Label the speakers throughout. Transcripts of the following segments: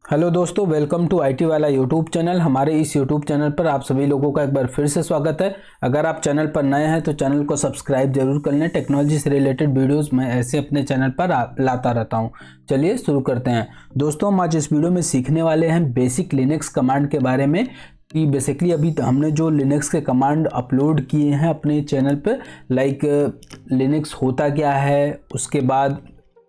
Speaker 1: Hello दोस्तों, welcome to IT वाला YouTube channel. हमारे इस यूट्यूब चैनल पर आप सभी लोगों का एक बार फिर से स्वागत है। अगर आप चैनल पर नए हैं तो चैनल को सब्सक्राइब जरूर कर लें। टेक्नोलॉजी से रिलेटेड वीडियोस मैं ऐसे अपने चैनल पर लाता रहता हूं। चलिए शुरू करते हैं। दोस्तों, हम आज इस वीडियो में सीखने वाले हैं बेसिक लिनक्स कमांड के बारे में कि बेसिकली अभी हमने जो लिनक्स के कमांड अपलोड किए हैं अपने चैनल पर, लाइक लिनक्स होता क्या है, उसके बाद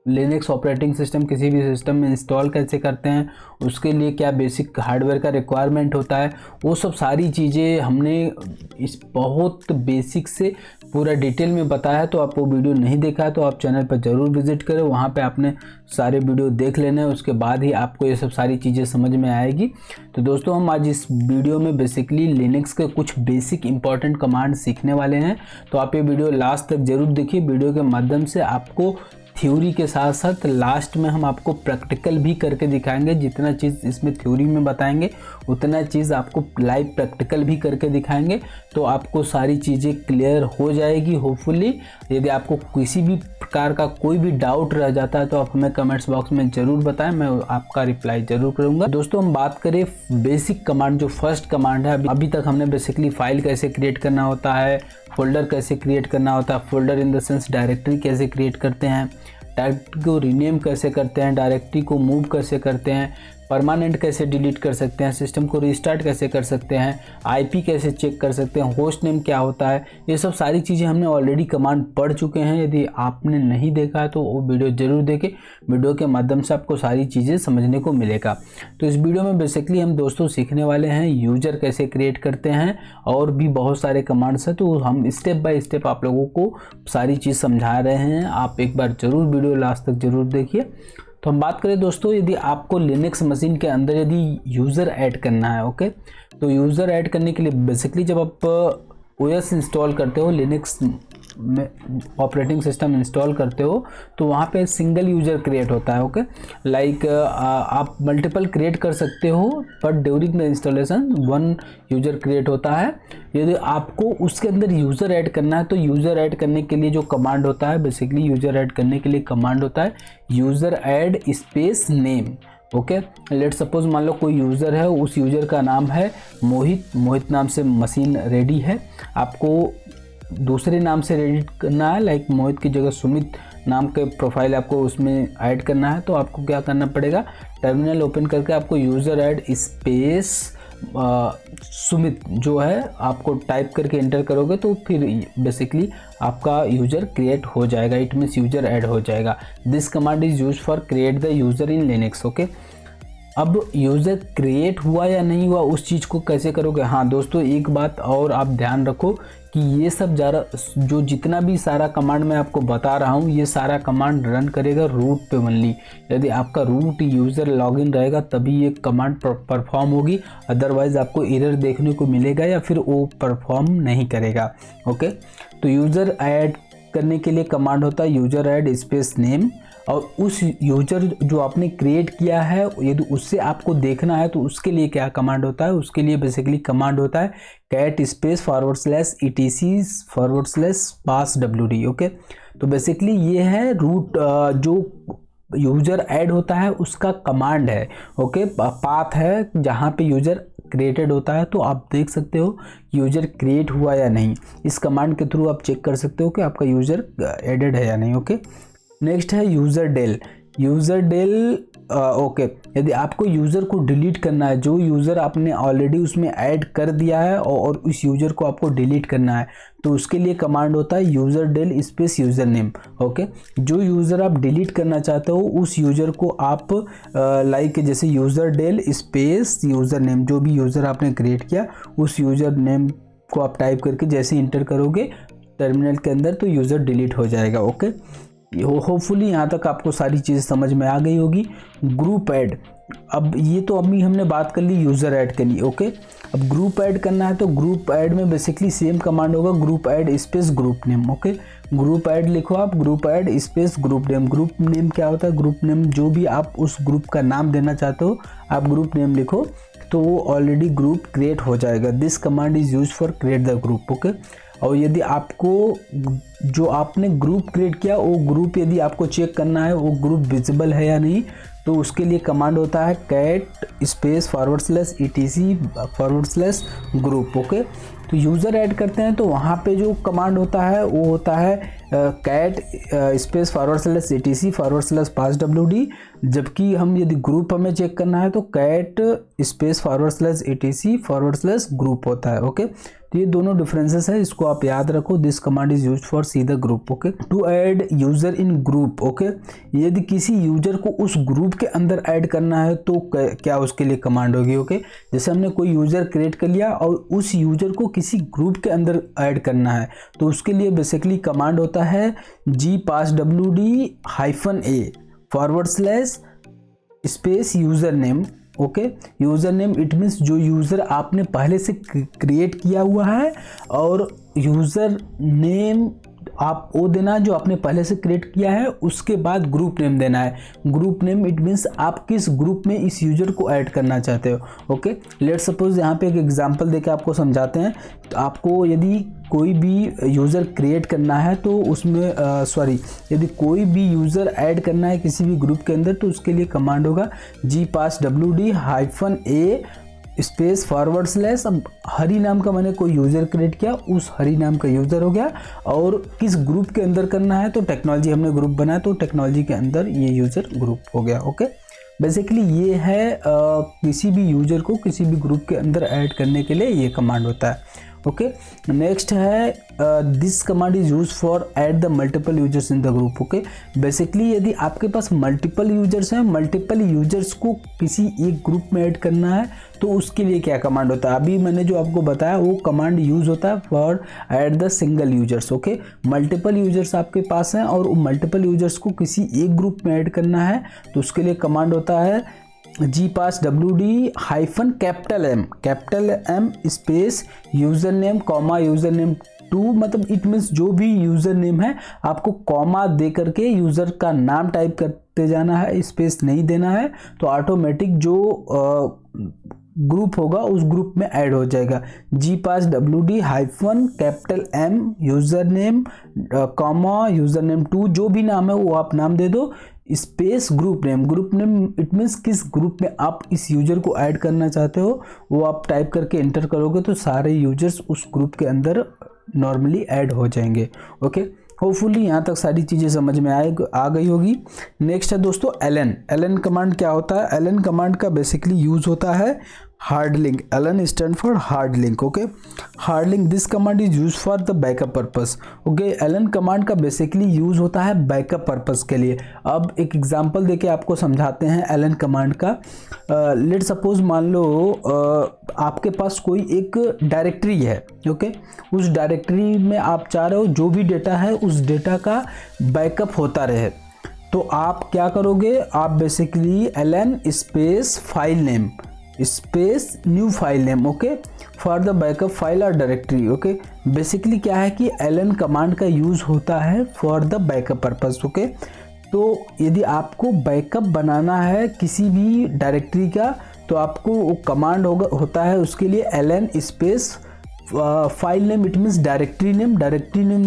Speaker 1: लिनक्स ऑपरेटिंग सिस्टम किसी भी सिस्टम में इंस्टॉल कैसे करते हैं, उसके लिए क्या बेसिक हार्डवेयर का रिक्वायरमेंट होता है, वो सब सारी चीज़ें हमने इस बहुत बेसिक से पूरा डिटेल में बताया। तो आप वो वीडियो नहीं देखा है तो आप चैनल पर ज़रूर विजिट करें, वहाँ पे आपने सारे वीडियो देख लेने हैं, उसके बाद ही आपको ये सब सारी चीज़ें समझ में आएगी। तो दोस्तों, हम आज इस वीडियो में बेसिकली लिनक्स के कुछ बेसिक इंपॉर्टेंट कमांड सीखने वाले हैं। तो आप ये वीडियो लास्ट तक ज़रूर देखिए। वीडियो के माध्यम से आपको थ्योरी के साथ साथ लास्ट में हम आपको प्रैक्टिकल भी करके दिखाएंगे। जितना चीज़ इसमें थ्योरी में बताएंगे उतना चीज़ आपको लाइव प्रैक्टिकल भी करके दिखाएंगे, तो आपको सारी चीज़ें क्लियर हो जाएगी होपफुली। यदि आपको किसी भी प्रकार का कोई भी डाउट रह जाता है तो आप हमें कमेंट्स बॉक्स में ज़रूर बताएं, मैं आपका रिप्लाई ज़रूर करूँगा। दोस्तों, हम बात करें बेसिक कमांड, जो फर्स्ट कमांड है। अभी तक हमने बेसिकली फाइल कैसे क्रिएट करना होता है, फोल्डर कैसे क्रिएट करना होता है, folder in the sense directory कैसे क्रिएट करते हैं, डायरेक्टरी को रीनेम कैसे करते हैं, डायरेक्टरी को मूव कैसे करते हैं, परमानेंट कैसे डिलीट कर सकते हैं, सिस्टम को रिस्टार्ट कैसे कर सकते हैं, आईपी कैसे चेक कर सकते हैं, होस्ट नेम क्या होता है, ये सब सारी चीज़ें हमने ऑलरेडी कमांड पढ़ चुके हैं। यदि आपने नहीं देखा है तो वो वीडियो ज़रूर देखें। वीडियो के माध्यम से आपको सारी चीज़ें समझने को मिलेगा। तो इस वीडियो में बेसिकली हम दोस्तों सीखने वाले हैं यूज़र कैसे क्रिएट करते हैं, और भी बहुत सारे कमांड्स हैं। तो हम स्टेप बाय स्टेप आप लोगों को सारी चीज़ समझा रहे हैं। आप एक बार ज़रूर वीडियो लास्ट तक ज़रूर देखिए। तो हम बात करें दोस्तों, यदि आपको लिनक्स मशीन के अंदर यदि यूज़र ऐड करना है, ओके, तो यूज़र ऐड करने के लिए बेसिकली जब आप ओएस इंस्टॉल करते हो, लिनक्स में ऑपरेटिंग सिस्टम इंस्टॉल करते हो, तो वहाँ पे सिंगल यूज़र क्रिएट होता है। ओके, लाइक आप मल्टीपल क्रिएट कर सकते हो, but during the installation one user create होता है। यदि आपको उसके अंदर यूज़र ऐड करना है तो यूज़र ऐड करने के लिए जो कमांड होता है, बेसिकली यूज़र ऐड करने के लिए कमांड होता है user add space name. Okay, let suppose मान लो कोई यूज़र है, उस यूज़र का नाम है मोहित नाम से मशीन रेडी है। आपको दूसरे नाम से रेडी करना है, लाइक मोहित की जगह सुमित नाम के प्रोफाइल आपको उसमें ऐड करना है। तो आपको क्या करना पड़ेगा, टर्मिनल ओपन करके आपको यूज़र ऐड स्पेस सुमित जो है आपको टाइप करके एंटर करोगे तो फिर बेसिकली आपका यूज़र क्रिएट हो जाएगा। इट मीन्स यूज़र ऐड हो जाएगा। This command is use for create the user in Linux. Okay, अब यूज़र क्रिएट हुआ या नहीं हुआ उस चीज़ को कैसे करोगे। हाँ दोस्तों, एक बात और आप ध्यान रखो कि ये सब जो जितना भी सारा कमांड मैं आपको बता रहा हूँ, ये सारा कमांड रन करेगा रूट पे ओनली। यदि आपका रूट यूज़र लॉगिन रहेगा तभी ये कमांड परफॉर्म होगी, अदरवाइज आपको एरर देखने को मिलेगा या फिर वो परफॉर्म नहीं करेगा। ओके, तो यूज़र ऐड करने के लिए कमांड होता है यूज़र ऐड स्पेस नेम, और उस यूज़र जो आपने क्रिएट किया है यदि उससे आपको देखना है तो उसके लिए क्या कमांड होता है, उसके लिए बेसिकली कमांड होता है कैट स्पेस /etc/pass/wd। ओके, तो बेसिकली ये है रूट जो यूज़र ऐड होता है उसका कमांड है। ओके, पाथ है जहाँ पे यूज़र क्रिएटेड होता है। तो आप देख सकते हो यूज़र क्रिएट हुआ या नहीं, इस कमांड के थ्रू आप चेक कर सकते हो कि आपका यूज़र एडेड है या नहीं। ओके, नेक्स्ट है यूज़र डेल। ओके, यदि आपको यूज़र को डिलीट करना है, जो यूज़र आपने ऑलरेडी उसमें ऐड कर दिया है और उस यूज़र को आपको डिलीट करना है, तो उसके लिए कमांड होता है user del space user name. ओके, जो यूज़र आप डिलीट करना चाहते हो उस यूज़र को आप लाइक जैसे user del space user name, जो भी यूज़र आपने क्रिएट किया उस यूज़र नेम को आप टाइप करके जैसे इंटर करोगे टर्मिनल के अंदर तो यूज़र डिलीट हो जाएगा। ओके, होपफुली यहाँ तक आपको सारी चीज़ें समझ में आ गई होगी। ग्रुप ऐड, अब ये तो अभी हमने बात कर ली यूज़र ऐड करनी। ओके, अब ग्रुप ऐड करना है तो ग्रुप ऐड में बेसिकली सेम कमांड होगा group add space group name. Okay, group add लिखो आप, group add space group name. Group name क्या होता है, ग्रुप नेम जो भी आप उस ग्रुप का नाम देना चाहते हो आप ग्रुप नेम लिखो तो वो ऑलरेडी ग्रुप क्रिएट हो जाएगा। This command is use for create the group. Okay, और यदि आपको जो आपने ग्रुप क्रिएट किया वो ग्रुप यदि आपको चेक करना है वो ग्रुप विजिबल है या नहीं, तो उसके लिए कमांड होता है कैट स्पेस /etc/group। ओके, तो यूज़र ऐड करते हैं तो वहाँ पे जो कमांड होता है वो होता है कैट स्पेस /etc/passwd। जबकि हम यदि ग्रुप हमें चेक करना है तो कैट स्पेस /etc/group होता है। ओके, तो ये दोनों डिफरेंसेस है, इसको आप याद रखो। This command is used for see the group. Okay, to add user in group. Okay, यदि किसी यूजर को उस ग्रुप के अंदर ऐड करना है तो क्या उसके लिए कमांड होगी। ओके, जैसे हमने कोई यूजर क्रिएट कर लिया और उस यूजर को किसी ग्रुप के अंदर ऐड करना है तो उसके लिए बेसिकली कमांड होता है gpasswd-a user name. Okay, user name it means जो यूज़र आपने पहले से क्रिएट किया हुआ है, और यूज़र नेम आप वो देना जो आपने पहले से क्रिएट किया है, उसके बाद ग्रुप नेम देना है। ग्रुप नेम इट मीन्स आप किस ग्रुप में इस यूज़र को ऐड करना चाहते हो। ओके, लेट्स सपोज यहाँ पे एक एग्जांपल देके आपको समझाते हैं। तो आपको यदि कोई भी यूज़र क्रिएट करना है तो उसमें यदि कोई भी यूज़र ऐड करना है किसी भी ग्रुप के अंदर तो उसके लिए कमांड होगा gpasswd-a स्पेस /। अब हरी नाम का मैंने कोई यूज़र क्रिएट किया, उस हरी नाम का यूज़र हो गया, और किस ग्रुप के अंदर करना है तो टेक्नोलॉजी हमने ग्रुप बनाया तो टेक्नोलॉजी के अंदर ये यूज़र ग्रुप हो गया। ओके, बेसिकली ये है किसी भी यूज़र को किसी भी ग्रुप के अंदर ऐड करने के लिए ये कमांड होता है। ओके, नेक्स्ट है this command is use for add the multiple users in the group. Okay, basically यदि आपके पास मल्टीपल यूजर्स हैं, मल्टीपल यूजर्स को किसी एक ग्रुप में ऐड करना है तो उसके लिए क्या कमांड होता है। अभी मैंने जो आपको बताया वो कमांड यूज होता है for add the single users. Okay, multiple users आपके पास हैं और मल्टीपल यूजर्स को किसी एक ग्रुप में ऐड करना है तो उसके लिए कमांड होता है gpasswd-M space user name comma user name 2। मतलब इट मीन्स जो भी यूजर नेम है आपको कॉमा दे करके यूजर का नाम टाइप करते जाना है, स्पेस नहीं देना है, तो ऑटोमेटिक जो ग्रुप होगा उस ग्रुप में ऐड हो जाएगा। gpasswd-M user name comma user name 2, जो भी नाम है वो आप नाम दे दो, space group name. Group name it means किस ग्रुप में आप इस यूजर को ऐड करना चाहते हो वो आप टाइप करके एंटर करोगे तो सारे यूजर्स उस ग्रुप के अंदर नॉर्मली ऐड हो जाएंगे। ओके, होपफुली यहाँ तक सारी चीज़ें समझ में आ गई होगी। नेक्स्ट है दोस्तों एलन कमांड क्या होता है। एलन कमांड का बेसिकली यूज होता है hard link. LN stand for hard link. Okay, hard link this command is use for the backup purpose. Okay, LN command का बेसिकली यूज होता है बैकअप पर्पस के लिए। अब एक एग्जांपल देके आपको समझाते हैं एलन कमांड का। लेट सपोज मान लो आपके पास कोई एक डायरेक्टरी है। ओके, उस डायरेक्टरी में आप चाह रहे हो जो भी डेटा है उस डेटा का बैकअप होता रहे, तो आप क्या करोगे, आप basically LN space file name space new file name. Okay, for the backup file और डायरेक्टरी। ओके, बेसिकली क्या है कि एलन कमांड का यूज होता है for the backup purpose. Okay, तो यदि आपको बैकअप बनाना है किसी भी डायरेक्टरी का तो आपको वो कमांड होता है उसके लिए LN space file name it means directory name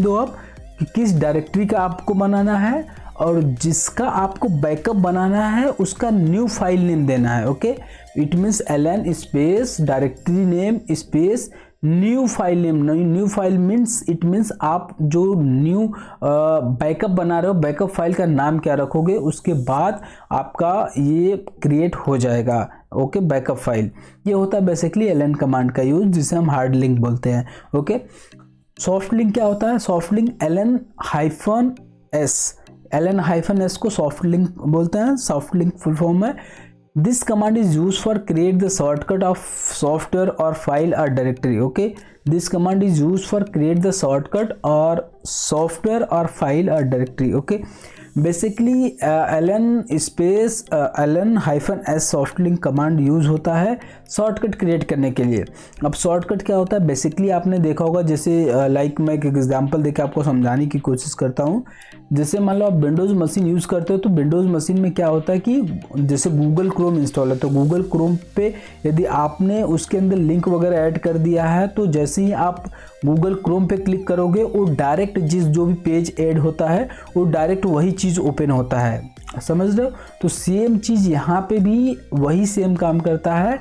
Speaker 1: दो आप कि किस डायरेक्टरी का आपको बनाना है, और जिसका आपको बैकअप बनाना है उसका न्यू फाइल नेम देना है। Okay, it means LN space directory name space new file name. New file means it means आप जो न्यू बैकअप बना रहे हो बैकअप फाइल का नाम क्या रखोगे, उसके बाद आपका ये क्रिएट हो जाएगा। ओके, बैकअप फाइल ये होता है बेसिकली एलन कमांड का यूज, जिसे हम हार्ड लिंक बोलते हैं। ओके, सॉफ्ट लिंक क्या होता है। सॉफ्ट लिंक एलन-s को सॉफ्ट लिंक बोलते हैं। सॉफ्ट लिंक फुल फॉर्म है this command is use for create the shortcut of software और फाइल और directory. Okay, this command is use for create the shortcut और सॉफ्टवेयर और फाइल और directory. Okay, basically ln-s soft link command use होता है shortcut create करने के लिए। अब शॉर्टकट क्या होता है, बेसिकली आपने देखा होगा, जैसे लाइक मैं एक एग्जांपल देकर आपको समझाने की कोशिश करता हूँ। जैसे मान लो आप विंडोज़ मशीन यूज़ करते हो, तो विंडोज़ मशीन में क्या होता है कि जैसे गूगल क्रोम इंस्टॉल है, तो गूगल क्रोम पे यदि आपने उसके अंदर लिंक वगैरह ऐड कर दिया है, तो जैसे ही आप गूगल क्रोम पे क्लिक करोगे, वो डायरेक्ट जो भी पेज ऐड होता है वो डायरेक्ट वही चीज़ ओपन होता है, समझ रहे हो। तो सेम चीज़ यहाँ पे भी वही सेम काम करता है।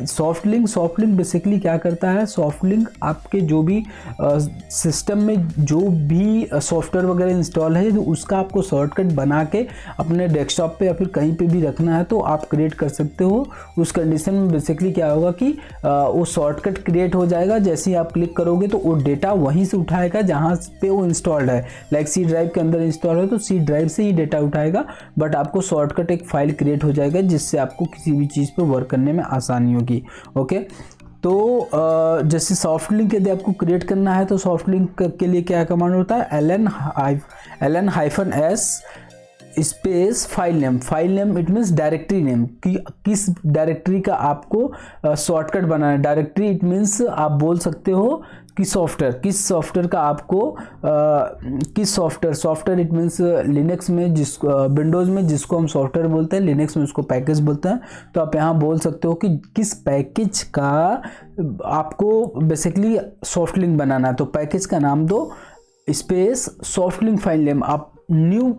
Speaker 1: सॉफ्ट लिंक बेसिकली क्या करता है, सॉफ्ट लिंक आपके जो भी सिस्टम में जो भी सॉफ्टवेयर वगैरह इंस्टॉल है, तो उसका आपको शॉर्टकट बना के अपने डेस्कटॉप पे या फिर कहीं पे भी रखना है तो आप क्रिएट कर सकते हो। उस कंडीशन में बेसिकली क्या होगा कि वो शॉर्टकट क्रिएट हो जाएगा। जैसे ही आप क्लिक करोगे तो वो डेटा वहीं से उठाएगा जहाँ पे वो इंस्टॉल्ड है। लाइक सी ड्राइव के अंदर इंस्टॉल है तो सी ड्राइव से ही डेटा उठाएगा, बट आपको शॉर्टकट एक फाइल क्रिएट हो जाएगा जिससे आपको किसी भी चीज़ पे वर्क करने में आसानी होगी। ओके, तो जैसे सॉफ्ट लिंक यदि आपको क्रिएट करना है तो सॉफ्ट लिंक के लिए क्या कमांड होता है, ln-s space file name it means directory name, कि किस डायरेक्टरी का आपको शॉर्टकट बनाना है। डायरेक्टरी इट मीन्स आप बोल सकते हो कि किस सॉफ्टवेयर का आपको किस सॉफ्टवेयर इट मीन्स लिनक्स में विंडोज़ में जिसको हम सॉफ्टवेयर बोलते हैं, लिनक्स में उसको पैकेज बोलते हैं। तो आप यहाँ बोल सकते हो कि किस पैकेज का आपको बेसिकली सॉफ्ट लिंक बनाना है, तो पैकेज का नाम दो space soft link file name, आप न्यू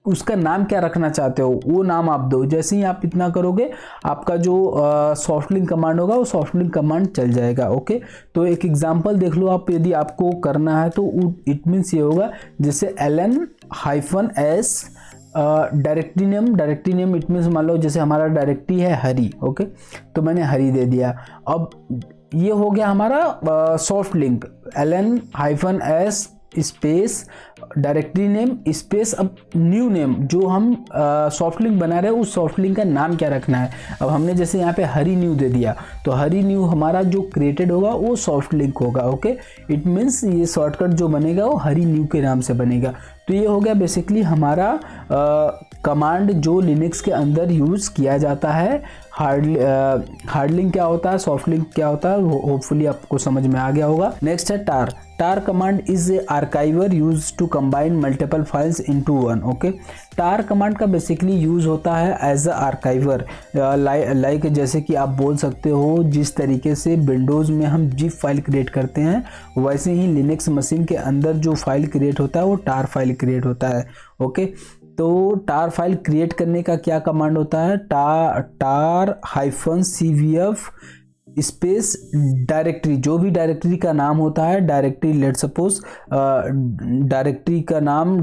Speaker 1: उसका नाम क्या रखना चाहते हो वो नाम आप दो। जैसे ही आप इतना करोगे आपका जो सॉफ्ट लिंक कमांड होगा वो सॉफ्ट लिंक कमांड चल जाएगा। ओके, तो एक एग्जांपल देख लो आप, यदि आपको करना है तो इट मीन्स ये होगा, जैसे ln-s directory name it means मान लो जैसे हमारा डायरेक्टरी है हरी। ओके, तो मैंने हरी दे दिया। अब ये हो गया हमारा soft link, ln-s space directory name space अब न्यू नेम, जो हम सॉफ्ट लिंक बना रहे हैं उस सॉफ्ट लिंक का नाम क्या रखना है। अब हमने जैसे यहाँ पे हरी न्यू दे दिया, तो हरी न्यू हमारा जो क्रिएटेड होगा वो सॉफ्ट लिंक होगा। ओके, इट मीन्स ये शॉर्टकट जो बनेगा वो हरी न्यू के नाम से बनेगा। तो ये हो गया बेसिकली हमारा कमांड जो लिनक्स के अंदर यूज़ किया जाता है। हार्ड लिंक क्या होता है, सॉफ्ट लिंक क्या होता है, होपफुली आपको समझ में आ गया होगा। नेक्स्ट है tar command is a archiver use to combine multiple files into one. Okay, tar command का बेसिकली यूज होता है एज अ आर्काइवर, लाइक जैसे कि आप बोल सकते हो जिस तरीके से विंडोज़ में हम जिप फाइल क्रिएट करते हैं, वैसे ही लिनक्स मशीन के अंदर जो फाइल क्रिएट होता है वो टार फाइल क्रिएट होता है। ओके, तो टार फाइल क्रिएट करने का क्या कमांड होता है, tar-cvf स्पेस डायरेक्टरी, जो भी डायरेक्टरी का नाम होता है, डायरेक्टरी लेट सपोज डायरेक्टरी का नाम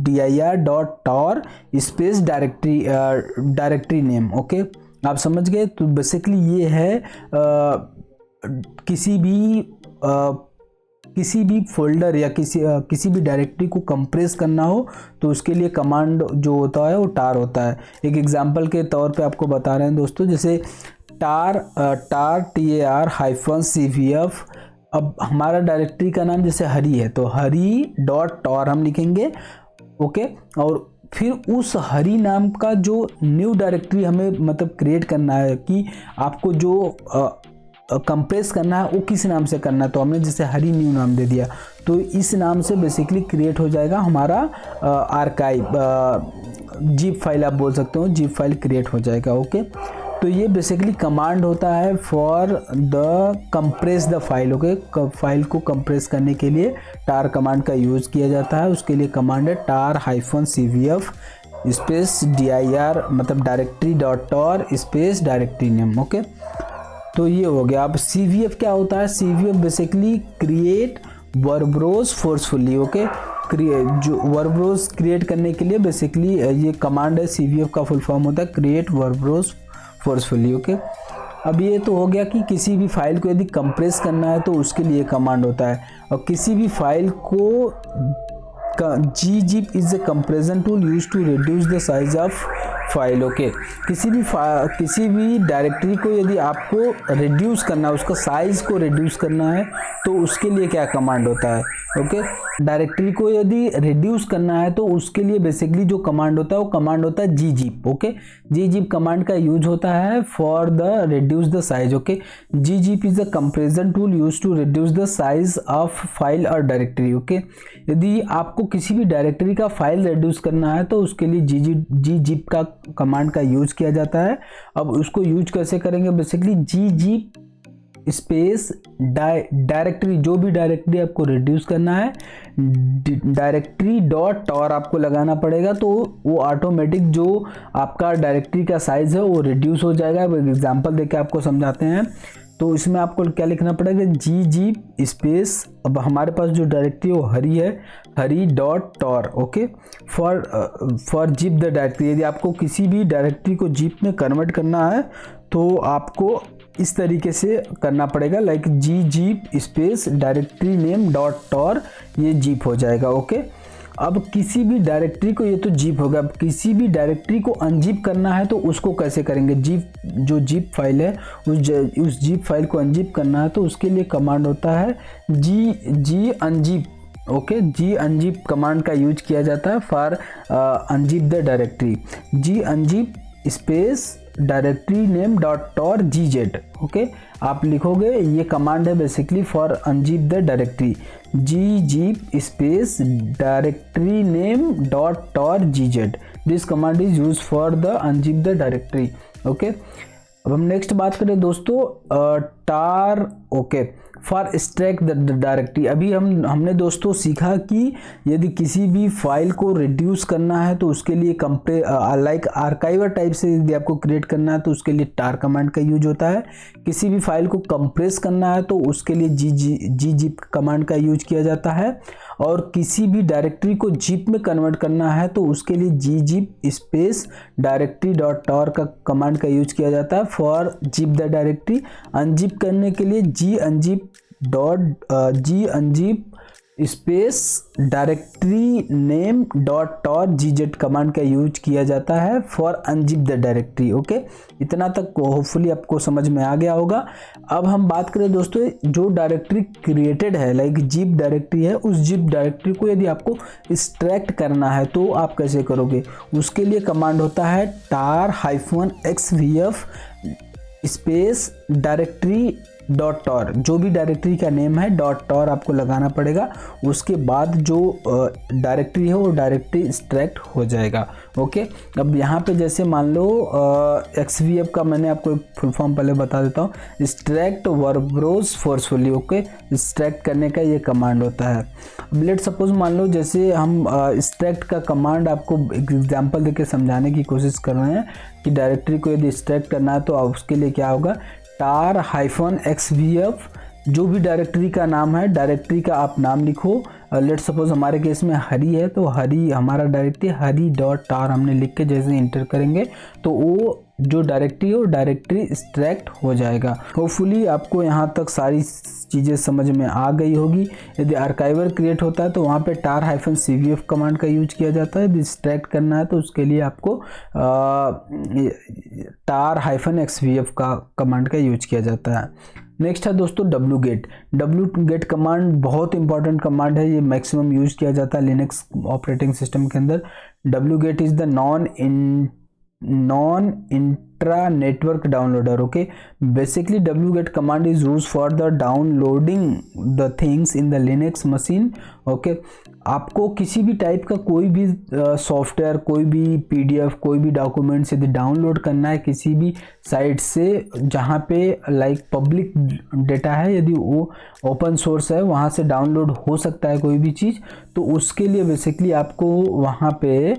Speaker 1: dir.tar space directory name. Okay, आप समझ गए। तो बेसिकली ये है किसी भी फोल्डर या किसी भी डायरेक्टरी को कंप्रेस करना हो तो उसके लिए कमांड जो होता है वो टार होता है। एक एग्जांपल के तौर पे आपको बता रहे हैं दोस्तों, जैसे tar-cvf, अब हमारा डायरेक्टरी का नाम जैसे हरी है तो हरी.tar हम लिखेंगे। ओके, और फिर उस हरी नाम का जो न्यू डायरेक्टरी हमें मतलब क्रिएट करना है कि आपको जो कंप्रेस करना है वो किस नाम से करना है, तो हमने जैसे हरी न्यू नाम दे दिया, तो इस नाम से बेसिकली क्रिएट हो जाएगा हमारा आर्काइव, जिप फाइल आप बोल सकते हो, जिप फाइल क्रिएट हो जाएगा। ओके, तो ये बेसिकली कमांड होता है for the compress the file. Okay, file को कंप्रेस करने के लिए टार कमांड का यूज़ किया जाता है। उसके लिए कमांड है tar-cvf स्पेस dir मतलब डायरेक्टरी.tar स्पेस डायरेक्टरी नेम। ओके, तो ये हो गया। अब cvf क्या होता है, cvf basically create verbose forcefully. Okay, जो वर्बरोज क्रिएट करने के लिए बेसिकली ये कमांड है, cvf का फुल फॉर्म होता है क्रिएट वर्बरोज फोर्सफुली। ओके, अब ये तो हो गया कि किसी भी फाइल को यदि कंप्रेस करना है तो उसके लिए कमांड होता है। और किसी भी फाइल को gzip is a compression tool use to reduce the size of file. Okay, किसी भी डायरेक्टरी को यदि आपको रिड्यूस करना है, उसका साइज को रिड्यूस करना है, तो उसके लिए क्या कमांड होता है। ओके, डायरेक्टरी को यदि रिड्यूस करना है तो उसके लिए बेसिकली जो कमांड होता है वो कमांड होता है gzip। ओके, gzip कमांड का यूज होता है for the reduce the size. Okay, gzip is the comparison tool use to reduce the size of file और डायरेक्टरी। ओके, यदि आपको किसी भी डायरेक्टरी का फाइल रिड्यूस करना है तो उसके लिए gzip का कमांड का यूज किया जाता है। अब उसको यूज कैसे करेंगे, बेसिकली gzip स्पेस डायरेक्टरी, जो भी डायरेक्टरी आपको रिड्यूस करना है, डायरेक्टरी डॉट टॉर आपको लगाना पड़ेगा, तो वो ऑटोमेटिक जो आपका डायरेक्टरी का साइज है वो रिड्यूस हो जाएगा। अब एग्जांपल देके आपको समझाते हैं। तो इसमें आपको क्या लिखना पड़ेगा, gzip स्पेस, अब हमारे पास जो डायरेक्टरी वो हरी है, Hari dot tar. Okay, for zip the directory, यदि आपको किसी भी डायरेक्टरी को जिप में कन्वर्ट करना है तो आपको इस तरीके से करना पड़ेगा, like gzip space directory name dot tar, ये जिप हो जाएगा। ओके, अब किसी भी डायरेक्टरी को, ये तो जिप होगा, अब किसी भी डायरेक्टरी को अनजिप करना है तो उसको कैसे करेंगे, जिप जो जिप फाइल है उस जिप फाइल को अनजिप करना है तो उसके लिए कमांड होता है gunzip. Okay, gunzip command का यूज किया जाता है for unzip the directory, gunzip space directory name dot tar gz। Okay, आप लिखोगे, ये कमांड है basically for unzip the directory, gzip space directory name dot tar gz। This command is use for the unzip the directory. Okay, अब हम next बात करें दोस्तों, tar। Okay, for extract the directory. अभी हमने दोस्तों सीखा कि यदि किसी भी फाइल को रिड्यूस करना है तो उसके लिए लाइक आर्काइवर टाइप से यदि आपको क्रिएट करना है तो उसके लिए tar कमांड का यूज होता है। किसी भी फाइल को कंप्रेस करना है तो उसके लिए gzip कमांड का यूज किया जाता है। और किसी भी डायरेक्टरी को जिप में कन्वर्ट करना है तो उसके लिए gzip space directory dot tar का कमांड का यूज किया जाता है फॉर जिप द डायरेक्टरी। अनजिप करने के लिए gzip space directory name dot tar gz command का यूज किया जाता है for unzip the directory. Okay, इतना तक होपफुली आपको समझ में आ गया होगा। अब हम बात करें दोस्तों, जो डायरेक्टरी क्रिएटेड है लाइक जिप डायरेक्टरी है, उस जिप डायरेक्टरी को यदि आपको एक्सट्रैक्ट करना है तो आप कैसे करोगे, उसके लिए कमांड होता है tar-xvf space directory dot Tor, जो भी डायरेक्टरी का नेम है डॉट टॉर आपको लगाना पड़ेगा। उसके बाद जो डायरेक्टरी है वो डायरेक्टरी एक्सट्रैक्ट हो जाएगा। ओके, अब यहाँ पे जैसे मान लो XVF का मैंने आपको एक फुल फॉर्म पहले बता देता हूँ, एक्सट्रैक्ट वर्बरोज फोर्सफुली। ओके, एक्सट्रैक्ट करने का ये कमांड होता है। अब लेट सपोज मान लो जैसे हम एक्सट्रैक्ट का कमांड आपको एग्जाम्पल देके समझाने की कोशिश कर रहे हैं कि डायरेक्टरी को यदि एक्सट्रैक्ट करना है तो उसके लिए क्या होगा, tar-xvf, जो भी डायरेक्टरी का नाम है, डायरेक्टरी का आप नाम लिखो। लेट सपोज हमारे केस में हरी है तो हरी हमारा डायरेक्टरी हरी डॉट टार हमने लिख के जैसे इंटर करेंगे तो वो जो डायरेक्टरी है वो डायरेक्टरी एक्सट्रैक्ट हो जाएगा। होपफुली आपको यहाँ तक सारी चीज़ें समझ में आ गई होगी। यदि आर्काइवर क्रिएट होता है तो वहाँ पे tar-cvf कमांड का यूज किया जाता है। यदि एक्सट्रैक्ट करना है तो उसके लिए आपको tar-xvf का कमांड का यूज किया जाता है। नेक्स्ट है दोस्तों wget कमांड, बहुत इंपॉर्टेंट कमांड है, ये मैक्सिमम यूज किया जाता है लिनक्स ऑपरेटिंग सिस्टम के अंदर। wget is the non intra network downloader. Okay, basically wget command is use for the downloading the things in the Linux machine. Okay, आपको किसी भी टाइप का कोई भी सॉफ्टवेयर, कोई भी PDF, कोई भी डॉक्यूमेंट्स यदि डाउनलोड करना है किसी भी साइट से जहाँ पे लाइक पब्लिक डेटा है, यदि वो ओपन सोर्स है वहाँ से डाउनलोड हो सकता है कोई भी चीज़, तो उसके लिए बेसिकली आपको वहाँ पे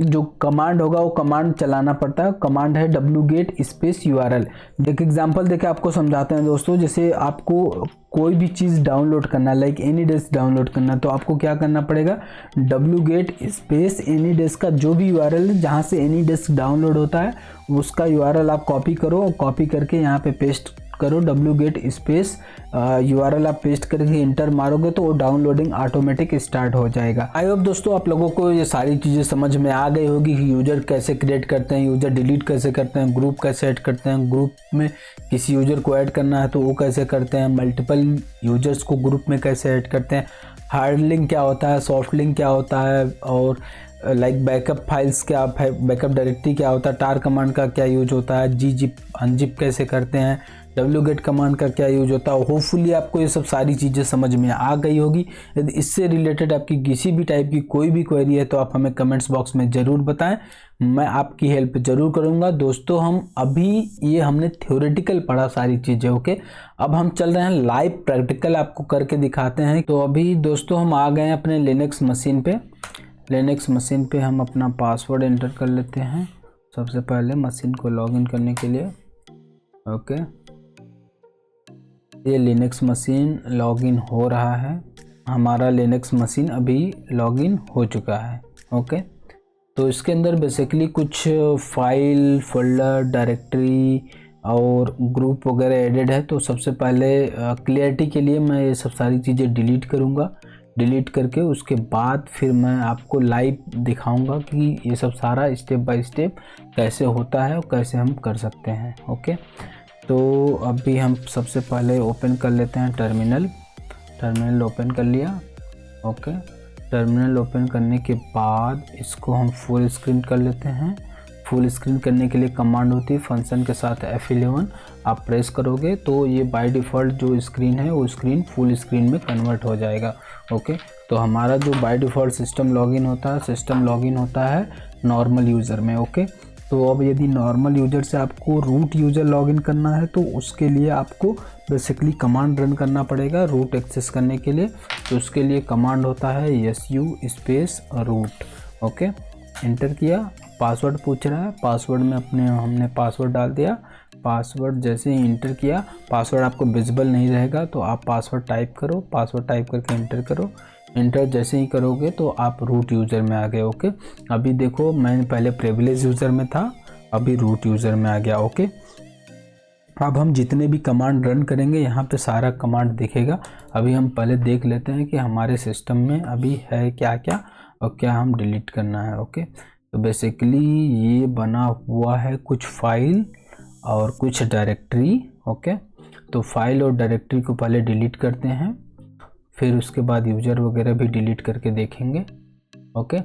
Speaker 1: जो कमांड होगा वो कमांड चलाना पड़ता है। कमांड है wget स्पेस URL। एक एग्जांपल देके आपको समझाते हैं दोस्तों। जैसे आपको कोई भी चीज़ डाउनलोड करना, लाइक AnyDesk डाउनलोड करना, तो आपको क्या करना पड़ेगा, wget स्पेस AnyDesk का जो भी URL है जहाँ से AnyDesk डाउनलोड होता है उसका URL आप कॉपी करो और कॉपी करके यहाँ पे पेस्ट करो wget स्पेस URL आप पेस्ट करके इंटर मारोगे तो वो डाउनलोडिंग ऑटोमेटिक स्टार्ट हो जाएगा। आई होप दोस्तों आप लोगों को ये सारी चीज़ें समझ में आ गई होगी कि यूज़र कैसे क्रिएट करते हैं, यूज़र डिलीट कैसे करते हैं, ग्रुप कैसे ऐड करते हैं, ग्रुप में किसी यूज़र को ऐड करना है तो वो कैसे करते हैं, मल्टीपल यूजर्स को ग्रुप में कैसे ऐड करते हैं, हार्ड लिंक क्या होता है, सॉफ्ट लिंक क्या होता है, और लाइक बैकअप फाइल्स क्या है, बैकअप डायरेक्टरी क्या होता है, टार कमांड का क्या यूज होता है, gzip अनजिप कैसे करते हैं, wget कमांड का क्या यूज होता है। होपफुली आपको ये सब सारी चीज़ें समझ में आ गई होगी। यदि इससे रिलेटेड आपकी किसी भी टाइप की कोई भी क्वेरी है तो आप हमें कमेंट्स बॉक्स में ज़रूर बताएं, मैं आपकी हेल्प ज़रूर करूंगा। दोस्तों हम अभी ये हमने थ्योरेटिकल पढ़ा सारी चीज़ें, ओके। अब हम चल रहे हैं लाइव प्रैक्टिकल आपको करके दिखाते हैं। तो अभी दोस्तों हम आ गए हैं अपने लिनक्स मशीन पे। लिनक्स मशीन पे हम अपना पासवर्ड एंटर कर लेते हैं सबसे पहले मशीन को लॉगिन करने के लिए, ओके। ये लिनक्स मशीन लॉगिन हो रहा है, हमारा लिनक्स मशीन अभी लॉगिन हो चुका है, ओके। तो इसके अंदर बेसिकली कुछ फाइल, फोल्डर, डायरेक्टरी और ग्रुप वगैरह एडेड है। तो सबसे पहले क्लियरिटी के लिए मैं ये सब सारी चीज़ें डिलीट करूँगा। डिलीट करके उसके बाद फिर मैं आपको लाइव दिखाऊंगा कि ये सब सारा स्टेप बाय स्टेप कैसे होता है और कैसे हम कर सकते हैं, ओके। तो अभी हम सबसे पहले ओपन कर लेते हैं टर्मिनल। टर्मिनल ओपन कर लिया, ओके। टर्मिनल ओपन करने के बाद इसको हम फुल स्क्रीन कर लेते हैं। फुल स्क्रीन करने के लिए कमांड होती है फंक्शन के साथ F11, आप प्रेस करोगे तो ये बाय डिफ़ॉल्ट जो स्क्रीन है वो स्क्रीन फुल स्क्रीन में कन्वर्ट हो जाएगा, ओके। तो हमारा जो बाय डिफ़ॉल्ट सिस्टम लॉगिन होता है नॉर्मल यूज़र में, ओके। तो अब यदि नॉर्मल यूज़र से आपको रूट यूज़र लॉगिन करना है तो उसके लिए आपको बेसिकली कमांड रन करना पड़ेगा रूट एक्सेस करने के लिए। तो उसके लिए कमांड होता है su space root, okay. Enter किया, पासवर्ड पूछ रहा है, पासवर्ड में हमने पासवर्ड डाल दिया। पासवर्ड जैसे ही इंटर किया, पासवर्ड आपको विजिबल नहीं रहेगा तो आप पासवर्ड टाइप करो, पासवर्ड टाइप करके इंटर करो। इंटर जैसे ही करोगे तो आप रूट यूज़र में आ गए, ओके। अभी देखो मैं पहले प्रिविलेज यूज़र में था, अभी रूट यूज़र में आ गया, ओके। अब हम जितने भी कमांड रन करेंगे यहाँ पे सारा कमांड दिखेगा। अभी हम पहले देख लेते हैं कि हमारे सिस्टम में अभी है क्या क्या और क्या हम डिलीट करना है, ओके। तो बेसिकली ये बना हुआ है कुछ फाइल और कुछ डायरेक्टरी, ओके। तो फाइल और डायरेक्टरी को पहले डिलीट करते हैं, फिर उसके बाद यूज़र वगैरह भी डिलीट करके देखेंगे, ओके।